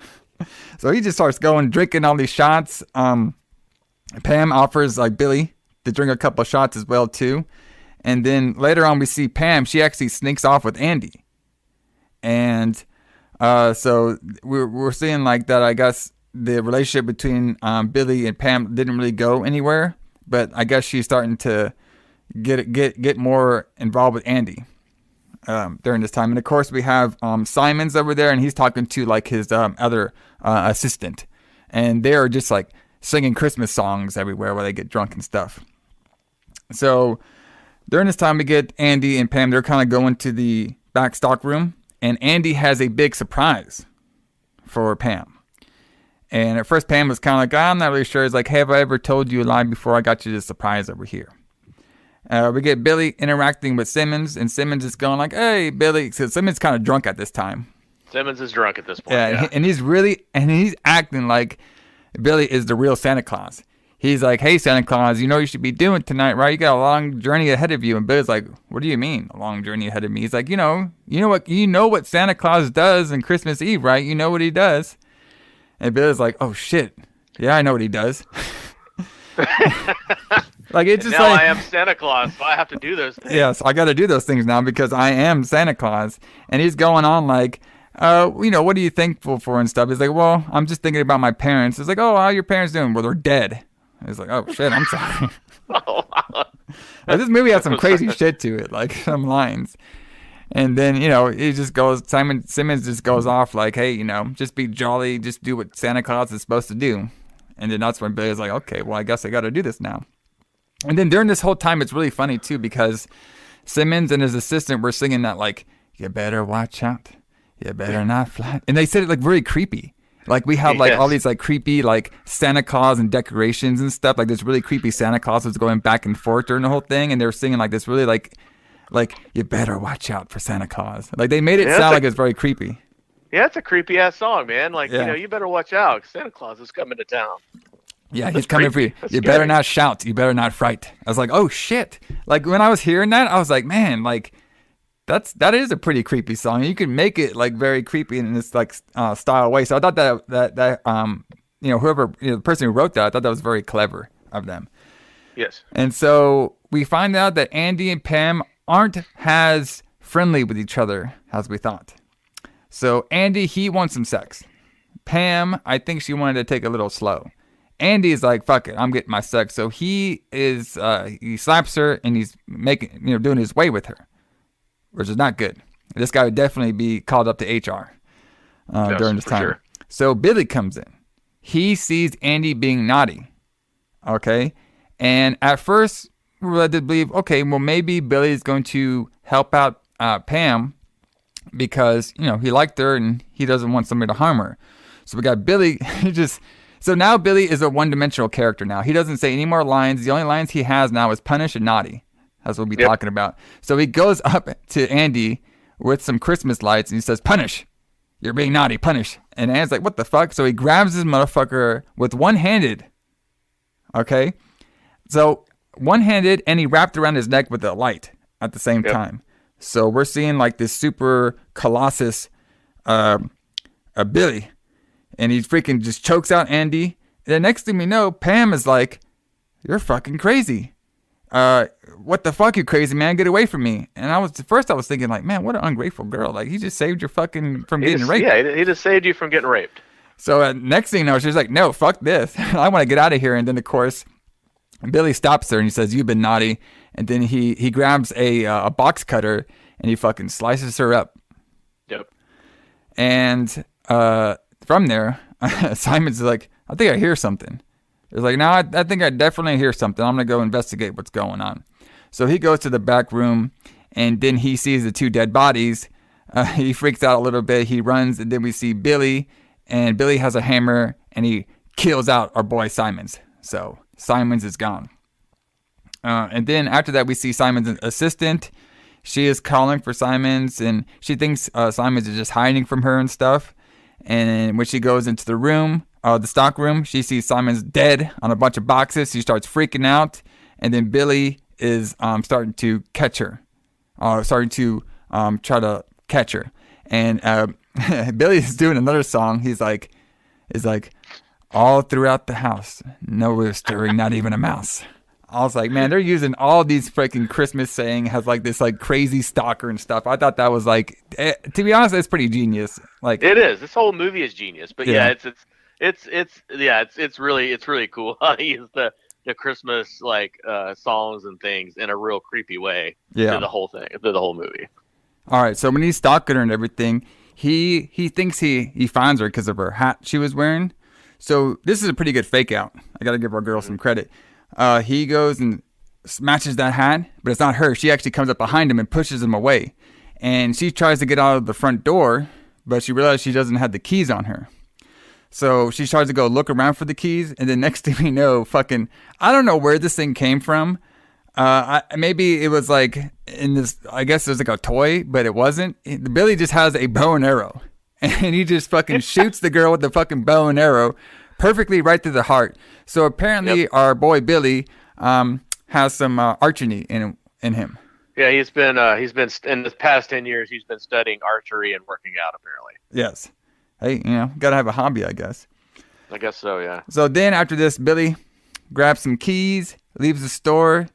So he just starts going, drinking all these shots. Pam offers like Billy to drink a couple of shots as well, too. And then later on, we see Pam. She actually sneaks off with Andy. And so we're seeing like that, I guess, the relationship between Billy and Pam didn't really go anywhere. But I guess she's starting to get more involved with Andy during this time. And, of course, we have Simons over there, and he's talking to, like, his other assistant. And they're just, like, singing Christmas songs everywhere while they get drunk and stuff. So during this time, we get Andy and Pam. They're kind of going to the back stock room, and Andy has a big surprise for Pam. And at first, Pam was kind of like, I'm not really sure. He's like, hey, have I ever told you a lie before? I got you this surprise over here. We get Billy interacting with Simmons, and Simmons is going like, hey, Billy. So Simmons kind of drunk at this time. Simmons is drunk at this point. Yeah. And he's acting like Billy is the real Santa Claus. He's like, hey, Santa Claus, you know what you should be doing tonight, right? You got a long journey ahead of you. And Billy's like, what do you mean, a long journey ahead of me? He's like, you know what Santa Claus does on Christmas Eve, right? You know what he does. And Billy's like, oh, shit. Yeah, I know what he does. Like, it's just now like, I am Santa Claus, so I have to do those things. Yes, I got to do those things now because I am Santa Claus. And he's going on like, what are you thankful for and stuff? He's like, well, I'm just thinking about my parents. It's like, oh, how are your parents doing? Well, they're dead. He's like, oh, shit, I'm sorry. Like, this movie has some crazy shit to it, like some lines. And then, he just goes, Simmons just goes off like, hey, just be jolly, just do what Santa Claus is supposed to do. And then that's when Billy's like, okay, well, I guess I got to do this now. And then during this whole time, it's really funny, too, because Simmons and his assistant were singing that, like, you better watch out. You better not fly. And they said it, like, very creepy. Like, we have, like, all these, like, creepy, like, Santa Claus and decorations and stuff. Like, this really creepy Santa Claus was going back and forth during the whole thing. And they were singing, like, this really, like, you better watch out for Santa Claus. Like, they made it sound like it's very creepy. Yeah, it's a creepy-ass song, man. Like, you better watch out. Santa Claus is coming to town. Yeah, he's coming for you. You better not shout. You better not fright. I was like, oh, shit. Like, when I was hearing that, I was like, man, like, that is a pretty creepy song. You can make it, like, very creepy in this, like, style way. So I thought that whoever, the person who wrote that, I thought that was very clever of them. Yes. And so we find out that Andy and Pam aren't as friendly with each other as we thought. So Andy, he wants some sex. Pam, I think she wanted to take a little slow. Andy is like, fuck it, I'm getting my sex. So he slaps her and he's doing his way with her, which is not good. This guy would definitely be called up to HR during this time. Sure. So Billy comes in. He sees Andy being naughty. Okay. And at first, we're led to believe, okay, well, maybe Billy's going to help out Pam because, he liked her and he doesn't want somebody to harm her. So we got Billy. So now Billy is a one-dimensional character now. He doesn't say any more lines. The only lines he has now is punish and naughty. That's what we'll be talking about. So he goes up to Andy with some Christmas lights and he says, punish. You're being naughty, punish. And Andy's like, what the fuck? So he grabs his motherfucker with one-handed. Okay? So one-handed, and he wrapped around his neck with a light at the same time. So we're seeing like this super colossus Billy. And he freaking just chokes out Andy. And the next thing we know, Pam is like, you're fucking crazy. What the fuck, you crazy man? Get away from me. And I was thinking like, man, what an ungrateful girl. Like, he just saved you from getting raped. Yeah, he just saved you from getting raped. So next thing you know, she's like, no, fuck this. I want to get out of here. And then, of course, Billy stops her and he says, you've been naughty. And then he grabs a box cutter and he fucking slices her up. Yep. And from there, Simon's like, I think I hear something. He's like, no, I think I definitely hear something. I'm going to go investigate what's going on. So he goes to the back room, and then he sees the two dead bodies. He freaks out a little bit. He runs, and then we see Billy, and Billy has a hammer, and he kills out our boy Simons. So Simons is gone. And then after that, we see Simon's assistant. She is calling for Simons, and she thinks Simons is just hiding from her and stuff. And when she goes into the room, the stock room, she sees Simon's dead on a bunch of boxes. She starts freaking out. And then Billy is starting to catch her. Try to catch her. And Billy is doing another song. He's like, all throughout the house, nowhere stirring, not even a mouse. I was like, man, they're using all these freaking Christmas saying, has like this like crazy stalker and stuff. I thought that was like, to be honest, it's pretty genius. Like, it is. This whole movie is genius. But it's really cool how they use the Christmas like songs and things in a real creepy way. To the whole thing, to the whole movie. All right, so when he's stalking her and everything, he thinks he finds her because of her hat she was wearing. So this is a pretty good fake out. I got to give our girl some credit. He goes and smashes that hat, but it's not her. She actually comes up behind him and pushes him away. And she tries to get out of the front door, but she realizes she doesn't have the keys on her. So she tries to go look around for the keys, and then next thing we know, I don't know where this thing came from. Maybe it was like in this, I guess it was like a toy, but it wasn't. Billy just has a bow and arrow, and he just fucking shoots the girl with the fucking bow and arrow perfectly right through the heart. So apparently our boy Billy has some archery in him. Yeah, he's been in the past 10 years, he's been studying archery and working out apparently. Yes. Hey, gotta have a hobby, I guess. I guess so, yeah. So then after this, Billy grabs some keys, leaves the store,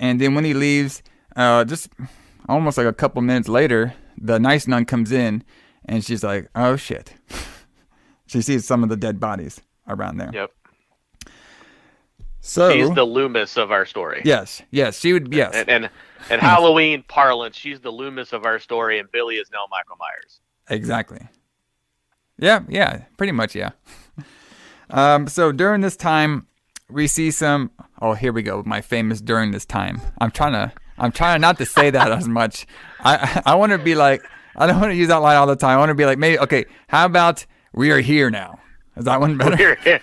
and then when he leaves, just almost like a couple minutes later, the nice nun comes in, and she's like, oh shit. She sees some of the dead bodies around there. Yep. So she's the Loomis of our story. Yes, she would. Yes. And Halloween parlance, she's the Loomis of our story, and Billy is now Michael Myers. Exactly. Yeah, pretty much, yeah. So during this time, we see some. Oh, here we go. My famous during this time. I'm trying not to say that as much. I want to be like, I don't want to use that line all the time. I want to be like, maybe okay. How about we are here now? Is that one better? We're here.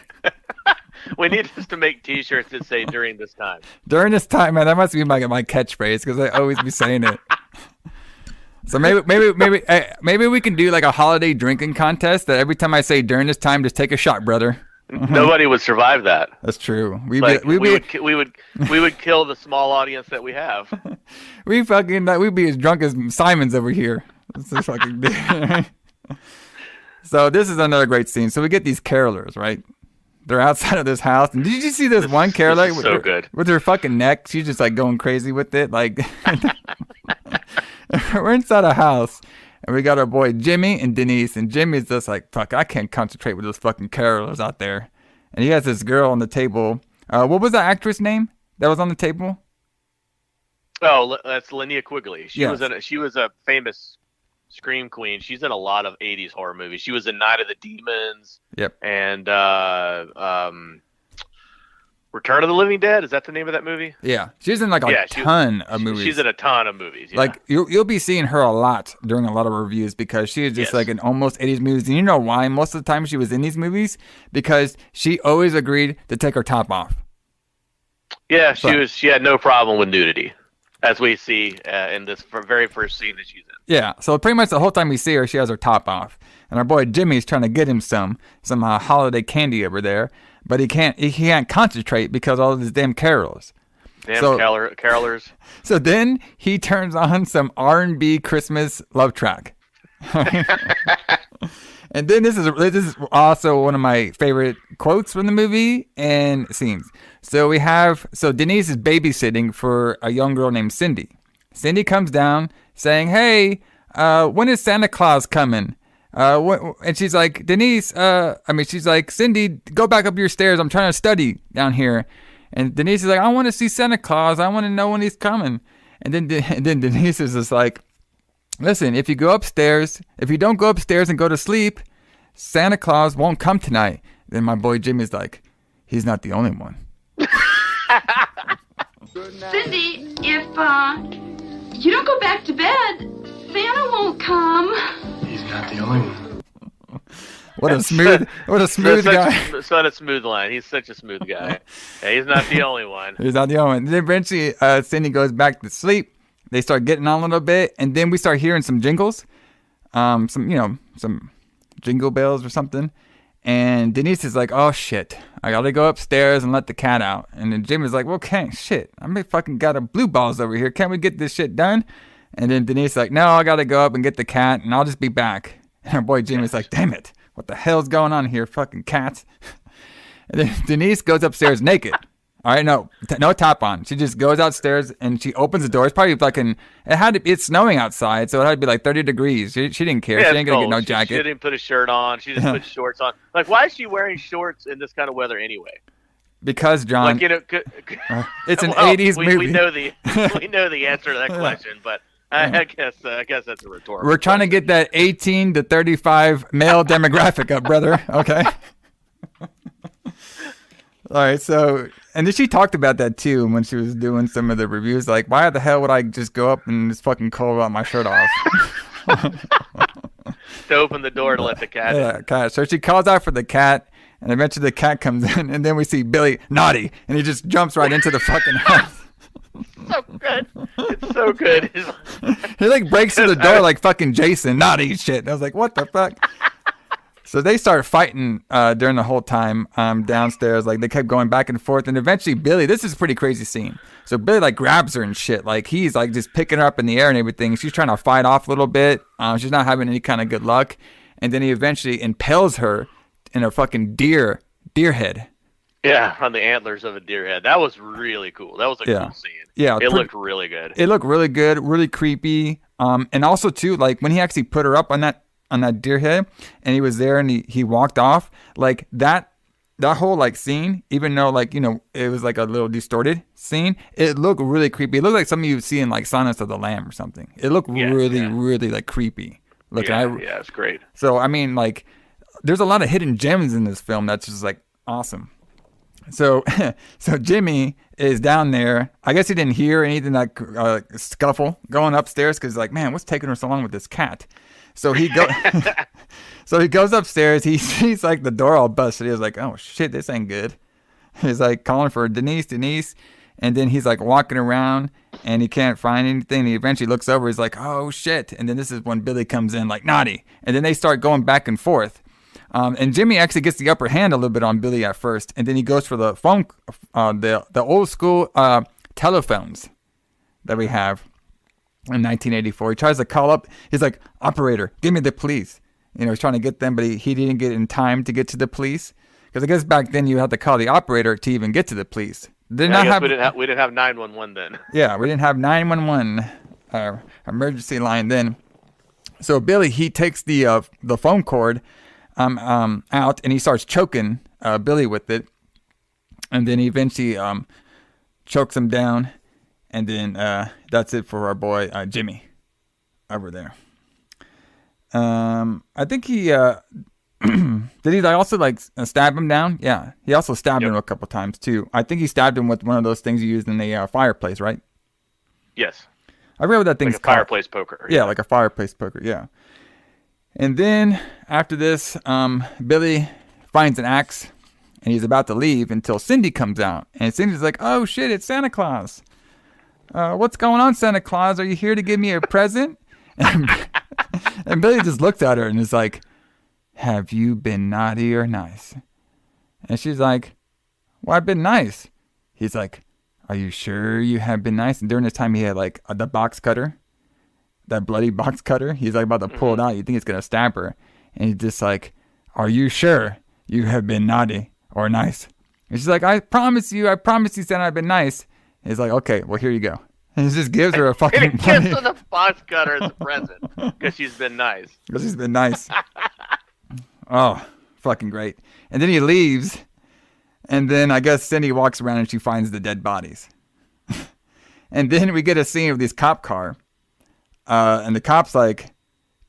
We need just to make T-shirts that say "during this time." During this time, man. That must be my catchphrase because I always be saying it. So maybe we can do like a holiday drinking contest that every time I say during this time, just take a shot, brother. Nobody would survive that. That's true. We would kill the small audience that we have. We'd be as drunk as Simon's over here. So this is another great scene. So we get these carolers, right? They're outside of this house. And did you see this one Carol good. With her fucking neck? She's just like going crazy with it. Like, we're inside a house. And we got our boy Jimmy and Denise. And Jimmy's just like, fuck, I can't concentrate with those fucking carolers out there. And he has this girl on the table. What was that actress name that was on the table? Oh, that's Linnea Quigley. She Yes. was a famous scream queen. She's in a lot of 80s horror movies. She was in Night of the Demons. Yep. And Return of the Living Dead. Is that the name of that movie? Yeah. She's in like a ton of movies. She's in a ton of movies. Yeah. Like you'll be seeing her a lot during a lot of reviews because she is just like in almost 80s movies. And you know why? Most of the time she was in these movies because she always agreed to take her top off. Yeah, she had no problem with nudity, as we see in this very first scene that she's in. Yeah, so pretty much the whole time we see her, she has her top off, and our boy Jimmy's trying to get him some holiday candy over there, but he can't concentrate because all of his damn carols. Carolers. So then he turns on some R&B Christmas love track. And then this is also one of my favorite quotes from the movie and scenes. So Denise is babysitting for a young girl named Cindy. Cindy comes down saying, "Hey, when is Santa Claus coming?" And she's like, she's like, "Cindy, go back up your stairs. I'm trying to study down here." And Denise is like, "I want to see Santa Claus. I want to know when he's coming." And then Denise is just like, "Listen, if you don't go upstairs and go to sleep, Santa Claus won't come tonight." Then my boy Jimmy's like, "He's not the only one." Cindy, if you don't go back to bed, Santa won't come. He's not the only one. What a smooth guy. Such a smooth line. He's such a smooth guy. Yeah, he's not the only one. He's not the only one. Then eventually, Cindy goes back to sleep. They start getting on a little bit, and then we start hearing some jingles, some jingle bells or something. And Denise is like, "Oh shit, I gotta go upstairs and let the cat out." And then Jim is like, "Well, shit, I fucking got a blue balls over here. Can't we get this shit done?" And then Denise is like, "No, I gotta go up and get the cat, and I'll just be back." And our boy Jim is like, "Damn it, what the hell's going on here, fucking cats?" And then Denise goes upstairs naked. All right, no top on. She just goes outstairs and she opens the door. It's probably it's snowing outside, so it had to be like 30 degrees. She didn't care. Yeah, she ain't gonna get no jacket. She didn't put a shirt on. She just put shorts on. Like, why is she wearing shorts in this kind of weather anyway? Because John, it's an 80s movie. We know the answer to that question, but I guess that's a rhetorical. We're trying to get that 18 to 35 male demographic up, brother. Okay. All right, so, and then she talked about that too when she was doing some of the reviews. Like, why the hell would I just go up and it's fucking cold without my shirt off? To open the door to let the cat in. Yeah, cat. So she calls out for the cat, and eventually the cat comes in, and then we see Billy, naughty, and he just jumps right into the fucking house. So good. It's so good. He like breaks through the door like fucking Jason, naughty shit. And I was like, what the fuck? So they started fighting during the whole time downstairs. Like they kept going back and forth, and eventually Billy. This is a pretty crazy scene. So Billy like grabs her and shit. Like he's like just picking her up in the air and everything. She's trying to fight off a little bit. She's not having any kind of good luck. And then he eventually impales her in a fucking deer head. Yeah, on the antlers of a deer head. That was really cool. That was a cool scene. Yeah, it looked really good. It looked really good, really creepy. And also too, like when he actually put her up on that deer head, and he was there, and he walked off, like that whole like scene, even though like it was like a little distorted scene, it looked really creepy. It looked like something you would see in like Silence of the Lamb or something. It looked really like creepy. Yeah, it's great. So I mean, like, there's a lot of hidden gems in this film that's just like awesome. So Jimmy is down there. I guess he didn't hear anything like scuffle going upstairs because like, man, what's taking her so long with this cat? So he goes upstairs. He sees like the door all busted. He was like, oh shit, this ain't good. He's like calling for Denise, and then he's like walking around and he can't find anything. He eventually looks over. He's like, oh shit. And then this is when Billy comes in like naughty, and then they start going back and forth. And Jimmy actually gets the upper hand a little bit on Billy at first, and then he goes for the phone, the old school telephones that we have in 1984. He tries to call up. He's like, operator, give me the police. He's trying to get them, but he didn't get in time to get to the police Because I guess back then you had to call the operator to even get to the police. I guess we didn't have 911 then. Yeah, we didn't have 911 emergency line then. So Billy, he takes the phone cord out and he starts choking Billy with it, and then he eventually chokes him down, and then that's it for our boy Jimmy over there. I think he did he also like stab him down? Yeah, he also stabbed him a couple times too. I think he stabbed him with one of those things you use in the fireplace, right? Yes. I forget what that thing's like a fireplace poker. Yeah, like a fireplace poker. Yeah. And then after this, Billy finds an axe and he's about to leave until Cindy comes out, and Cindy's like, "Oh shit, it's Santa Claus. What's going on, Santa Claus? Are you here to give me a present?" And Billy just looks at her and is like, "Have you been naughty or nice?" And she's like, "Well, I've been nice." He's like, "Are you sure you have been nice?" And during this time, he had like the box cutter, that bloody box cutter. He's like about to pull it out. You think it's going to stab her. And he's just like, "Are you sure you have been naughty or nice?" And she's like, I promise you, Santa, I've been nice. And he's like, "Okay, well, here you go." And he just gives her a fucking and he gives her the box cutter as a present because she's been nice. Because she's been nice. Oh, fucking great. And then he leaves. And then I guess Cindy walks around and she finds the dead bodies. And then we get a scene of this cop car. And the cop's like,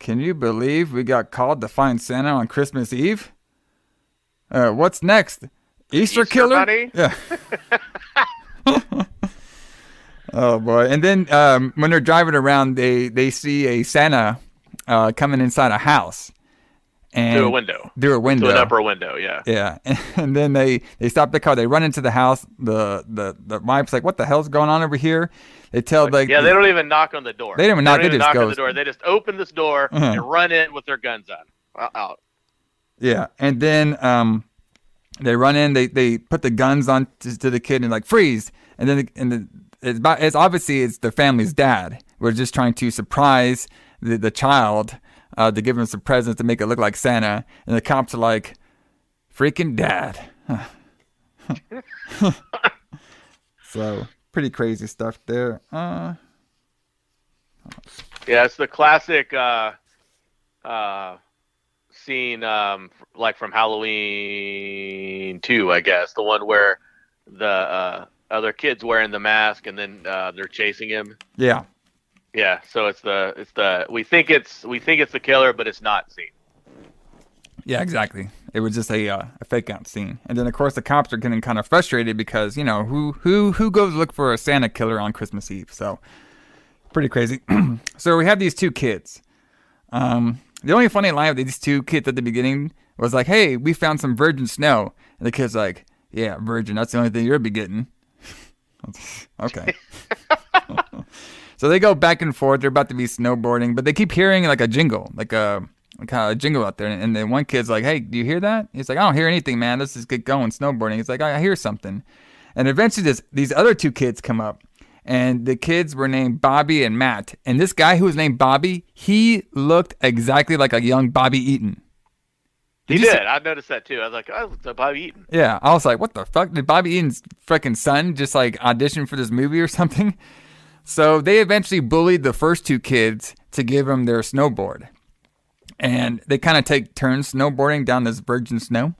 "Can you believe we got called to find Santa on Christmas Eve? What's next? Easter killer?" Bunny? Yeah. Oh boy. And then when they're driving around, they see a Santa coming inside a house. And Through a window. Through a window. To an upper window, yeah. Yeah. And then they stop the car. They run into the house. The wife's like, "What the hell's going on over here?" They tell they don't even knock on the door. They don't even knock. They just knock go on the door. They just open this door and run in with their guns on. Out. Yeah. And then they run in. They put the guns on to the kid and like freeze. And then it's obviously it's the family's dad. We're just trying to surprise the child. To give him some presents to make it look like Santa. And the cops are like, "Freaking dad." So, pretty crazy stuff there. Yeah, it's the classic scene, like from Halloween 2, I guess. The one where the other kid's wearing the mask and then they're chasing him. Yeah. Yeah, so it's the we think it's the killer, but it's not scene. Yeah, exactly. It was just a fake out scene, and then of course the cops are getting kind of frustrated because who goes look for a Santa killer on Christmas Eve? So pretty crazy. So we have these two kids. The only funny line of these two kids at the beginning was like, "Hey, we found some virgin snow," and the kid's like, "Yeah, virgin. That's the only thing you'll be getting." Okay. So they go back and forth. They're about to be snowboarding, but they keep hearing like a jingle, like a jingle out there. And then one kid's like, "Hey, do you hear that?" He's like, "I don't hear anything, man. Let's just get going snowboarding." He's like, "I hear something." And eventually these other two kids come up, and the kids were named Bobby and Matt. And this guy who was named Bobby, he looked exactly like a young Bobby Eaton. He did. I noticed that too. I was like, "Oh, it's Bobby Eaton." Yeah, I was like, "What the fuck? Did Bobby Eaton's freaking son just like audition for this movie or something?" So they eventually bullied the first two kids to give them their snowboard. And they kind of take turns snowboarding down this virgin snow.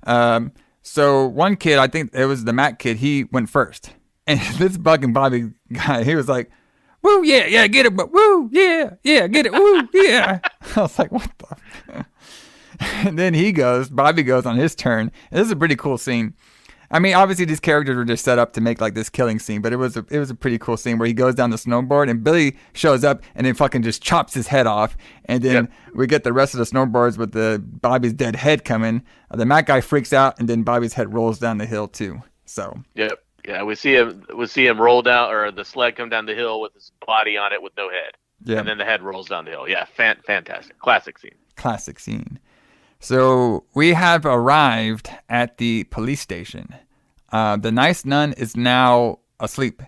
So one kid, I think it was the Matt kid, he went first. And this bugging Bobby guy, he was like, "Woo, yeah, get it, but woo, yeah, get it, woo, yeah." I was like, "What the?" And then Bobby goes on his turn. And this is a pretty cool scene. I mean, obviously these characters were just set up to make like this killing scene, but it was a pretty cool scene where he goes down the snowboard and Billy shows up and then fucking just chops his head off, and then we get the rest of the snowboards with the Bobby's dead head coming. The Matt guy freaks out, and then Bobby's head rolls down the hill too. So yeah, we see him roll down, or the sled come down the hill with his body on it with no head. Yeah, and then the head rolls down the hill. Yeah, fantastic, classic scene. So we have arrived at the police station. The nice nun is now asleep,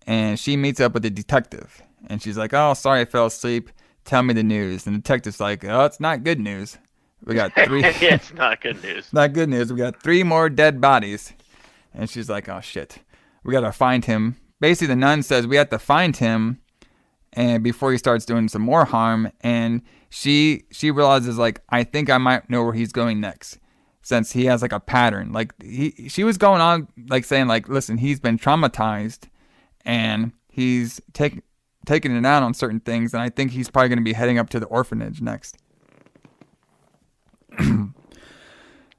and she meets up with the detective. And she's like, "Oh, sorry I fell asleep. Tell me the news." And the detective's like, "Oh, it's not good news. We got 3. Yeah, it's not good news. Not good news. We got 3 more dead bodies. And she's like, oh, shit. We got to find him. Basically, the nun says we have to find him and before he starts doing some more harm. And she realizes, like, I think I might know where he's going next, since he has, like, a pattern. Like, she was going on, like, saying, like, listen, he's been traumatized and he's taking it out on certain things. And I think he's probably going to be heading up to the orphanage next.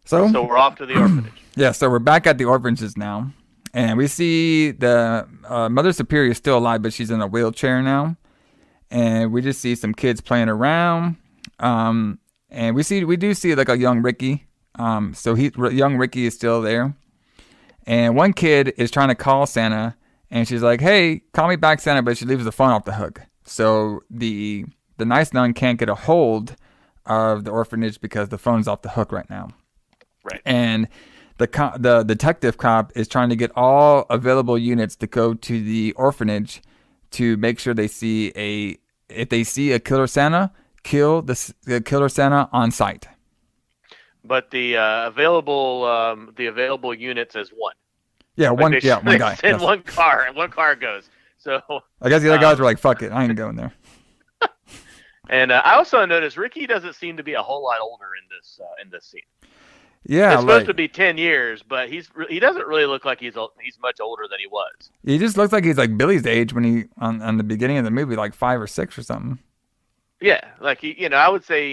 So we're off to the orphanage. Yeah, so we're back at the orphanages now. And we see the Mother Superior is still alive, but she's in a wheelchair now. And we just see some kids playing around. And we do see like a young Ricky. So young Ricky is still there. And one kid is trying to call Santa. And she's like, hey, call me back, Santa. But she leaves the phone off the hook. So the nice nun can't get a hold of the orphanage because the phone's off the hook right now. Right. And the detective cop is trying to get all available units to go to the orphanage to make sure if they see a killer Santa, kill the killer Santa on sight. But the available units is one. Yeah, one guy. In one car, and one car goes. So I guess the other guys were like, "Fuck it, I ain't going there." And I also noticed Ricky doesn't seem to be a whole lot older in this scene. Yeah, it's supposed to be 10 years, but he doesn't really look like he's much older than he was. He just looks like he's like Billy's age when he on the beginning of the movie, like 5 or 6 or something. Yeah, like I would say,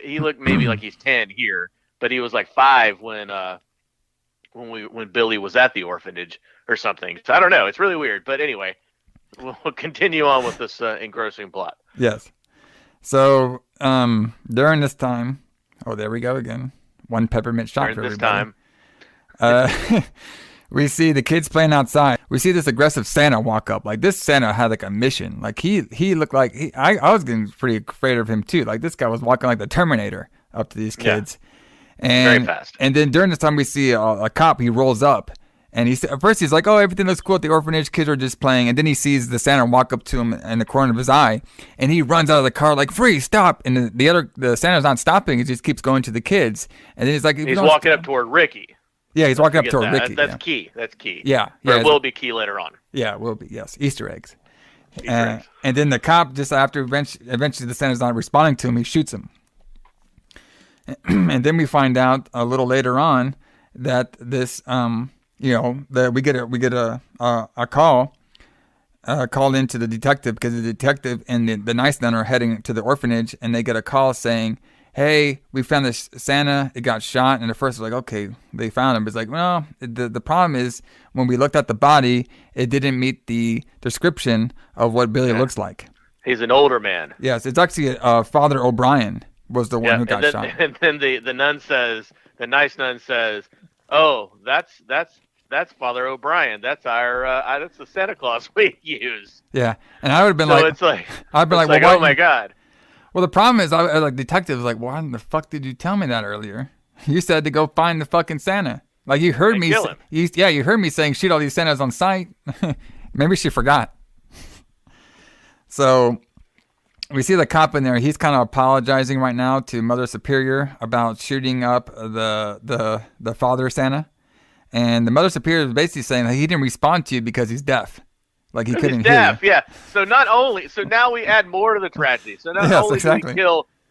he looked maybe like he's 10 here, but he was like 5 when Billy was at the orphanage or something. So I don't know. It's really weird, but anyway, we'll continue on with this engrossing plot. Yes. So during this time, there we go again. One peppermint shot for everybody. We see the kids playing outside. We see this aggressive Santa walk up. Like, this Santa had like a mission. Like, he looked like I was getting pretty afraid of him too. Like, this guy was walking like the Terminator up to these kids. Yeah. And very fast. And then during this time we see a cop. He rolls up and at first he's like, oh, everything looks cool at the orphanage. Kids are just playing. And then he sees the Santa walk up to him in the corner of his eye, and he runs out of the car like, freeze, stop. And the Santa's not stopping. He just keeps going to the kids. And then he's like, he's walking up toward Ricky. Yeah, he's walking up toward Ricky. That's key. That's key. Yeah. It will be key later on. Yeah, it will be. Yes, Easter eggs. And then the cop, just after eventually the Santa's not responding to him, he shoots him. And then we find out a little later on that this that we get a call called into the detective, because the detective and the nice nun are heading to the orphanage, and they get a call saying, hey, we found this Santa, it got shot. And at first they're like, okay, they found him. But it's like, well, the problem is when we looked at the body, it didn't meet the description of what Billy looks like. He's an older man. Yes, it's actually Father O'Brien was the one who got shot. And then the nice nun says, oh, that's Father O'Brien. That's that's the Santa Claus we use. Yeah, and I would have been I'd be like, oh my God. Well, the problem is, detective was like, why in the fuck did you tell me that earlier? You said to go find the fucking Santa. Like, you heard me. You heard me saying shoot all these Santas on sight. Maybe she forgot. So we see the cop in there. He's kind of apologizing right now to Mother Superior about shooting up the father Santa. And the Mother Superior is basically saying that he didn't respond to you because he's deaf. Like, he couldn't hear you. Yeah. So now we add more to the tragedy. So not only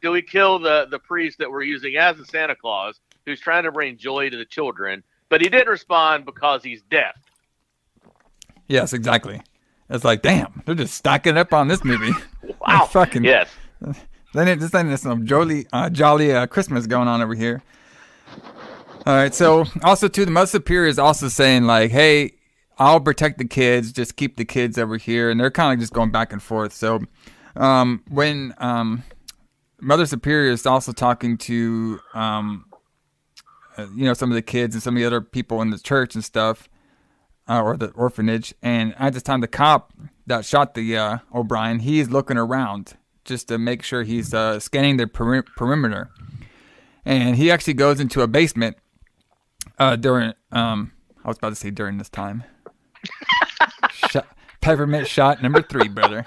do we kill the priest that we're using as the Santa Claus, who's trying to bring joy to the children, but he didn't respond because he's deaf. Yes, exactly. It's like, damn, they're just stacking up on this movie. Wow. Fucking yes. Then there's some jolly Christmas going on over here. All right. So also too, the Mother Superior is also saying like, hey, I'll protect the kids. Just keep the kids over here. And they're kind of just going back and forth. So when Mother Superior is also talking to, some of the kids and some of the other people in the church and stuff, or the orphanage. And at this time, the cop that shot the O'Brien, he's looking around just to make sure he's scanning the perimeter. And he actually goes into a basement during this time. Peppermint shot number 3, brother.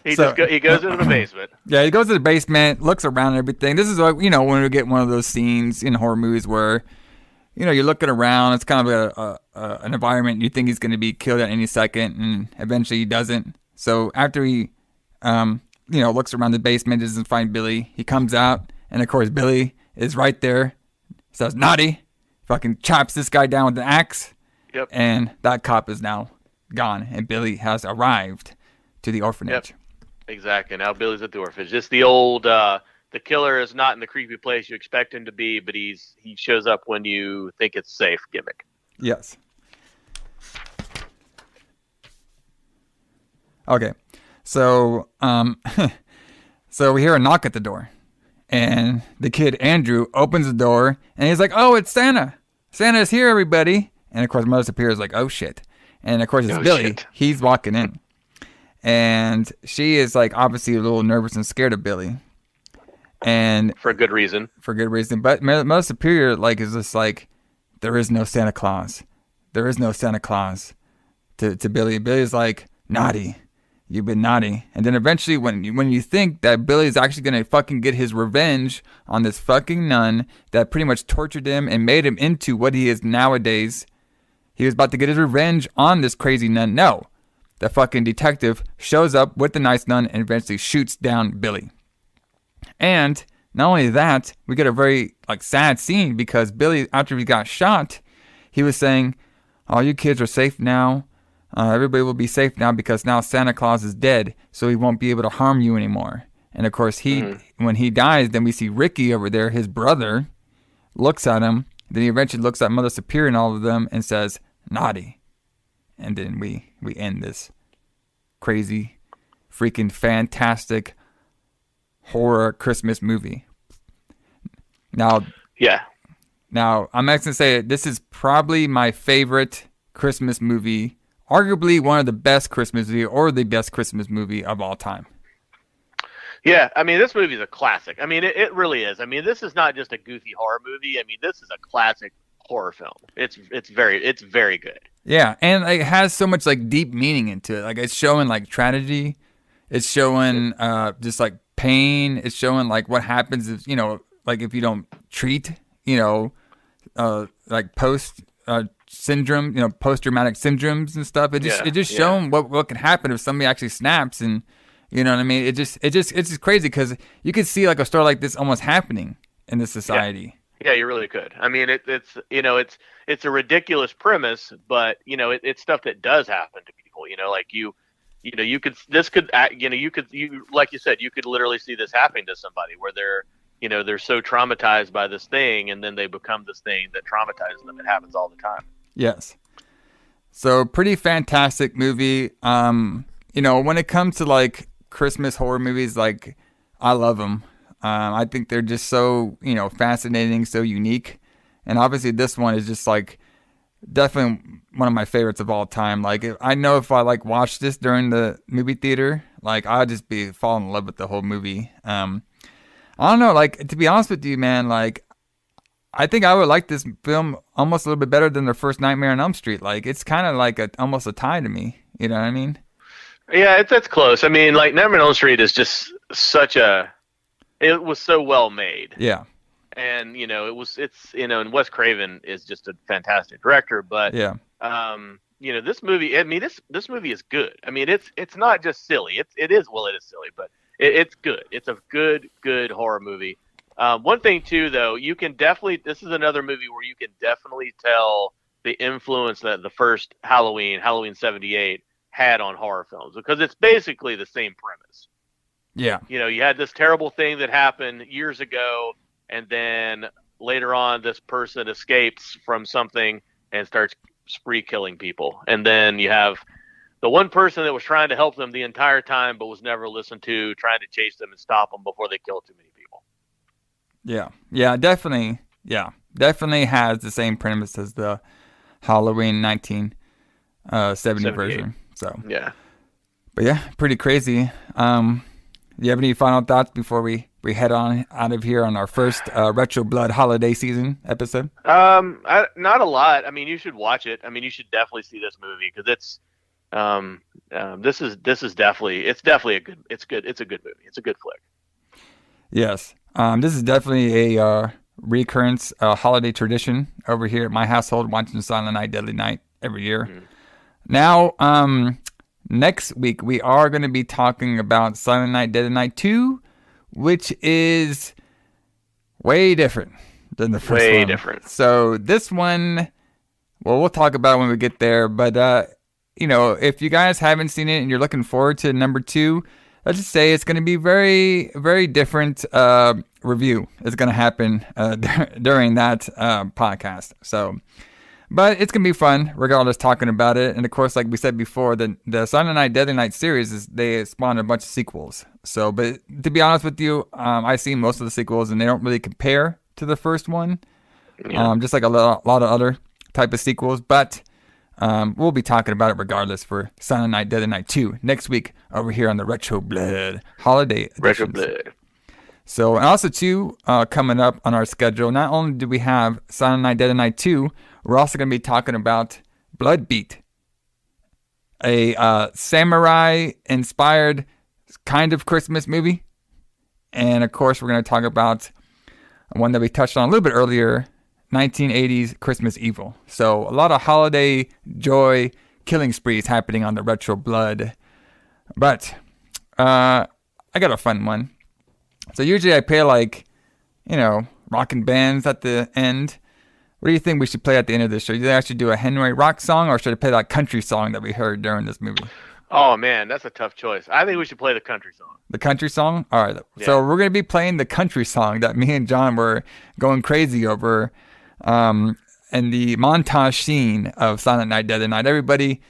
He goes into the basement. Yeah, he goes to the basement, looks around and everything. This is like, when we get one of those scenes in horror movies where, you're looking around. It's kind of an environment you think he's going to be killed at any second, and eventually he doesn't. So after he, looks around the basement, doesn't find Billy, he comes out, and of course Billy is right there. Says, "Naughty!" Fucking chops this guy down with an axe. Yep. And that cop is now gone, and Billy has arrived to the orphanage. Yep. Exactly. Now Billy's at the orphanage. Just the old, the killer is not in the creepy place you expect him to be, but he shows up when you think it's safe gimmick. Yes. Okay. So, so we hear a knock at the door, and the kid Andrew opens the door, and he's like, "Oh, it's Santa! Santa's here, everybody!" And of course, Mother Superior is like, "Oh shit!" And of course, it's Billy. Shit. He's walking in. And she is like obviously a little nervous and scared of Billy. And for good reason. But Mother Superior is just like, there is no Santa Claus. There is no Santa Claus to Billy. Billy's like, "Naughty. You've been naughty." And then eventually when you think that Billy's actually going to fucking get his revenge on this fucking nun that pretty much tortured him and made him into what he is nowadays, he was about to get his revenge on this crazy nun. No. The fucking detective shows up with the nice nun and eventually shoots down Billy. And not only that, we get a very sad scene because Billy, after he got shot, he was saying, "All you kids are safe now. Everybody will be safe now because now Santa Claus is dead, so he won't be able to harm you anymore." And of course, when he dies, then we see Ricky over there, his brother, looks at him. Then he eventually looks at Mother Superior and all of them and says, "Naughty." And then we end this crazy, freaking fantastic horror Christmas movie. Now, I'm actually going to say this is probably my favorite Christmas movie, arguably one of the best Christmas movie or the best Christmas movie of all time. Yeah, I mean, this movie is a classic. I mean, it really is. I mean, this is not just a goofy horror movie. I mean, this is a classic horror film. It's very good. Yeah, and it has so much deep meaning into it. It's showing tragedy. It's showing just pain. It's showing what happens if if you don't treat post syndrome, post-traumatic syndromes and stuff. It just showing what can happen if somebody actually snaps, and you know what I mean. It's just crazy because you could see a story like this almost happening in this society. Yeah, you really could. I mean, it's a ridiculous premise, but it's stuff that does happen to people. You could like you said, you could literally see this happening to somebody where they're so traumatized by this thing, and then they become this thing that traumatizes them. It happens all the time. Yes. So pretty fantastic movie. When it comes to Christmas horror movies, I love them. I think they're just so, fascinating, so unique. And obviously this one is just definitely one of my favorites of all time. I know if I watched this during the movie theater, I'd just fall in love with the whole movie. I don't know, to be honest with you, man, I think I would like this film almost a little bit better than the first Nightmare on Elm Street. It's kind of almost a tie to me. You know what I mean? Yeah, it's close. I mean, Nightmare on Elm Street is just it was so well made. Yeah. And, and Wes Craven is just a fantastic director, but, this movie, I mean, this movie is good. I mean, it's not just silly. It is silly, but it's good. It's a good horror movie. One thing too, though, this is another movie where you can definitely tell the influence that the first Halloween 78 had on horror films, because it's basically the same premise. Yeah. You had this terrible thing that happened years ago, and then later on this person escapes from something and starts spree killing people. And then you have the one person that was trying to help them the entire time but was never listened to, trying to chase them and stop them before they killed too many people. Yeah. Yeah, definitely. Yeah. Definitely has the same premise as the Halloween 1970 version. So yeah. But yeah, pretty crazy. Do you have any final thoughts before we head on out of here on our first Retro Blood holiday season episode? Not a lot. I mean, you should watch it. I mean, you should definitely see this movie because This is definitely it's a good movie. It's a good flick. Yes. This is definitely a recurrence, holiday tradition over here at my household, watching Silent Night, Deadly Night every year. Mm-hmm. Now, next week we are going to be talking about Silent Night, Deadly Night 2, which is way different than the first one. Way different. So this one, well, we'll talk about it when we get there. But, if you guys haven't seen it and you're looking forward to number 2, let's just say it's going to be very, very different review is going to happen during that podcast. So, but it's going to be fun regardless talking about it. And of course, like we said before, the Silent Night, Deadly Night series, they spawned a bunch of sequels. So, but to be honest with you, I've seen most of the sequels and they don't really compare to the first one. Yeah. Just like a lot of other type of sequels. But we'll be talking about it regardless for Silent Night, Deadly Night 2 next week over here on the Retro Blood Holiday Editions. Retro Blood. So, and also too, coming up on our schedule, not only do we have Silent Night, Deadly Night 2, we're also going to be talking about Blood Beat, a samurai-inspired kind of Christmas movie. And of course, we're going to talk about one that we touched on a little bit earlier, 1980s Christmas Evil. So a lot of holiday joy killing sprees happening on the Retro Blood. But I got a fun one. So usually I play rockin' bands at the end. What do you think we should play at the end of this show? Do I should do a Hanoi rock song, or should I play that country song that we heard during this movie? Oh man, that's a tough choice. I think we should play the country song. The country song? All right. Yeah. So we're going to be playing the country song that me and John were going crazy over in the montage scene of Silent Night, Deadly Night. Everybody,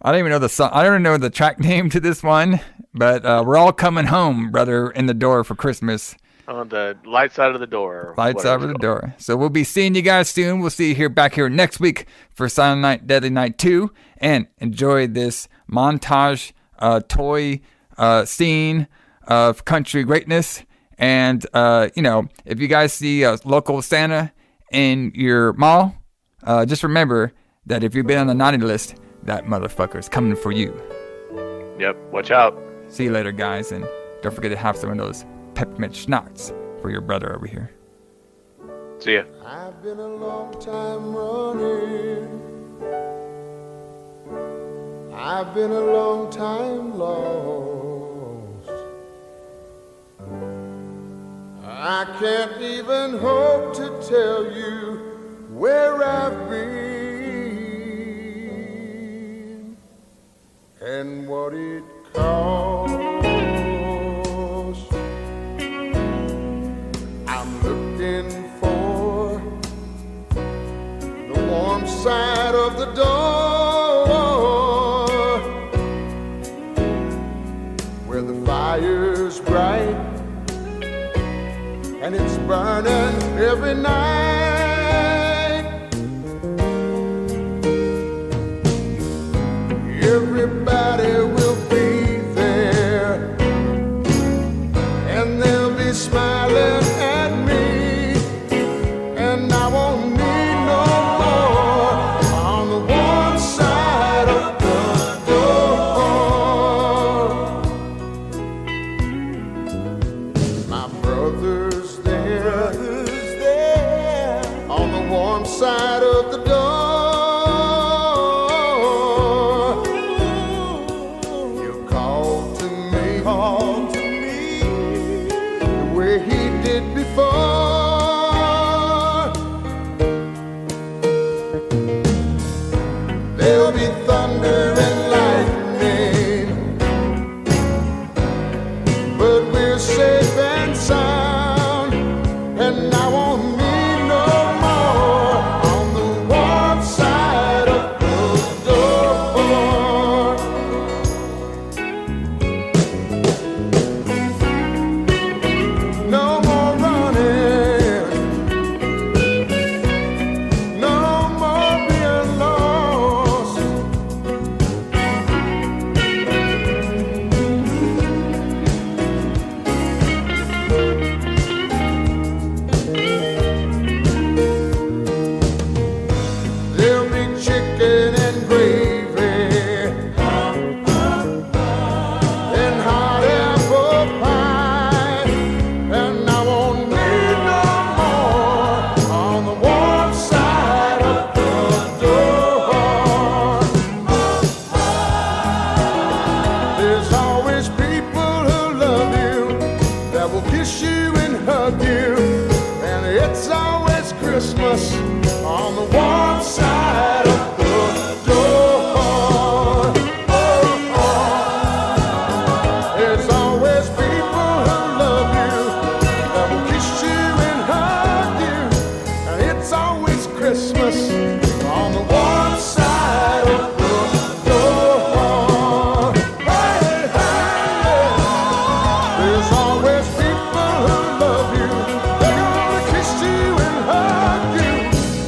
I don't even know the song. I don't even know the track name to this one, but we're all coming home, brother, in the door for Christmas. On the light side of the door. Light side of the door. So we'll be seeing you guys soon. We'll see you back here next week for Silent Night, Deadly Night 2. And enjoy this montage toy scene of country greatness. And, if you guys see a local Santa in your mall, just remember that if you've been on the naughty list, that motherfucker's coming for you. Yep, watch out. See you later, guys. And don't forget to have some of those peppermint schnapps for your brother over here. See ya. I've been a long time running. I've been a long time lost. I can't even hope to tell you where I've been and what it cost. For the warm side of the door, where the fire's bright and it's burning every night. Everybody will be there and they'll be smiling at me. And I won't need no more on the one side of the door. My brother's there on the warm side of the door. He'll call to me the way he did before. There'll be thunder and lightning, but we're safe and sound, and I won't need no more on the warm side of the door. No more running, no more being lost. kiss you and hug you. And it's always Christmas on the warm side of the door. There's always people who love you that will kiss you and hug you. And it's always Christmas on the warm side of the door. Hey, hey, there's always people who love you. They're gonna kiss you and hug you.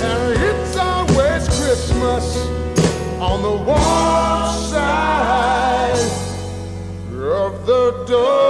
And it's always Christmas on the warm side of the door.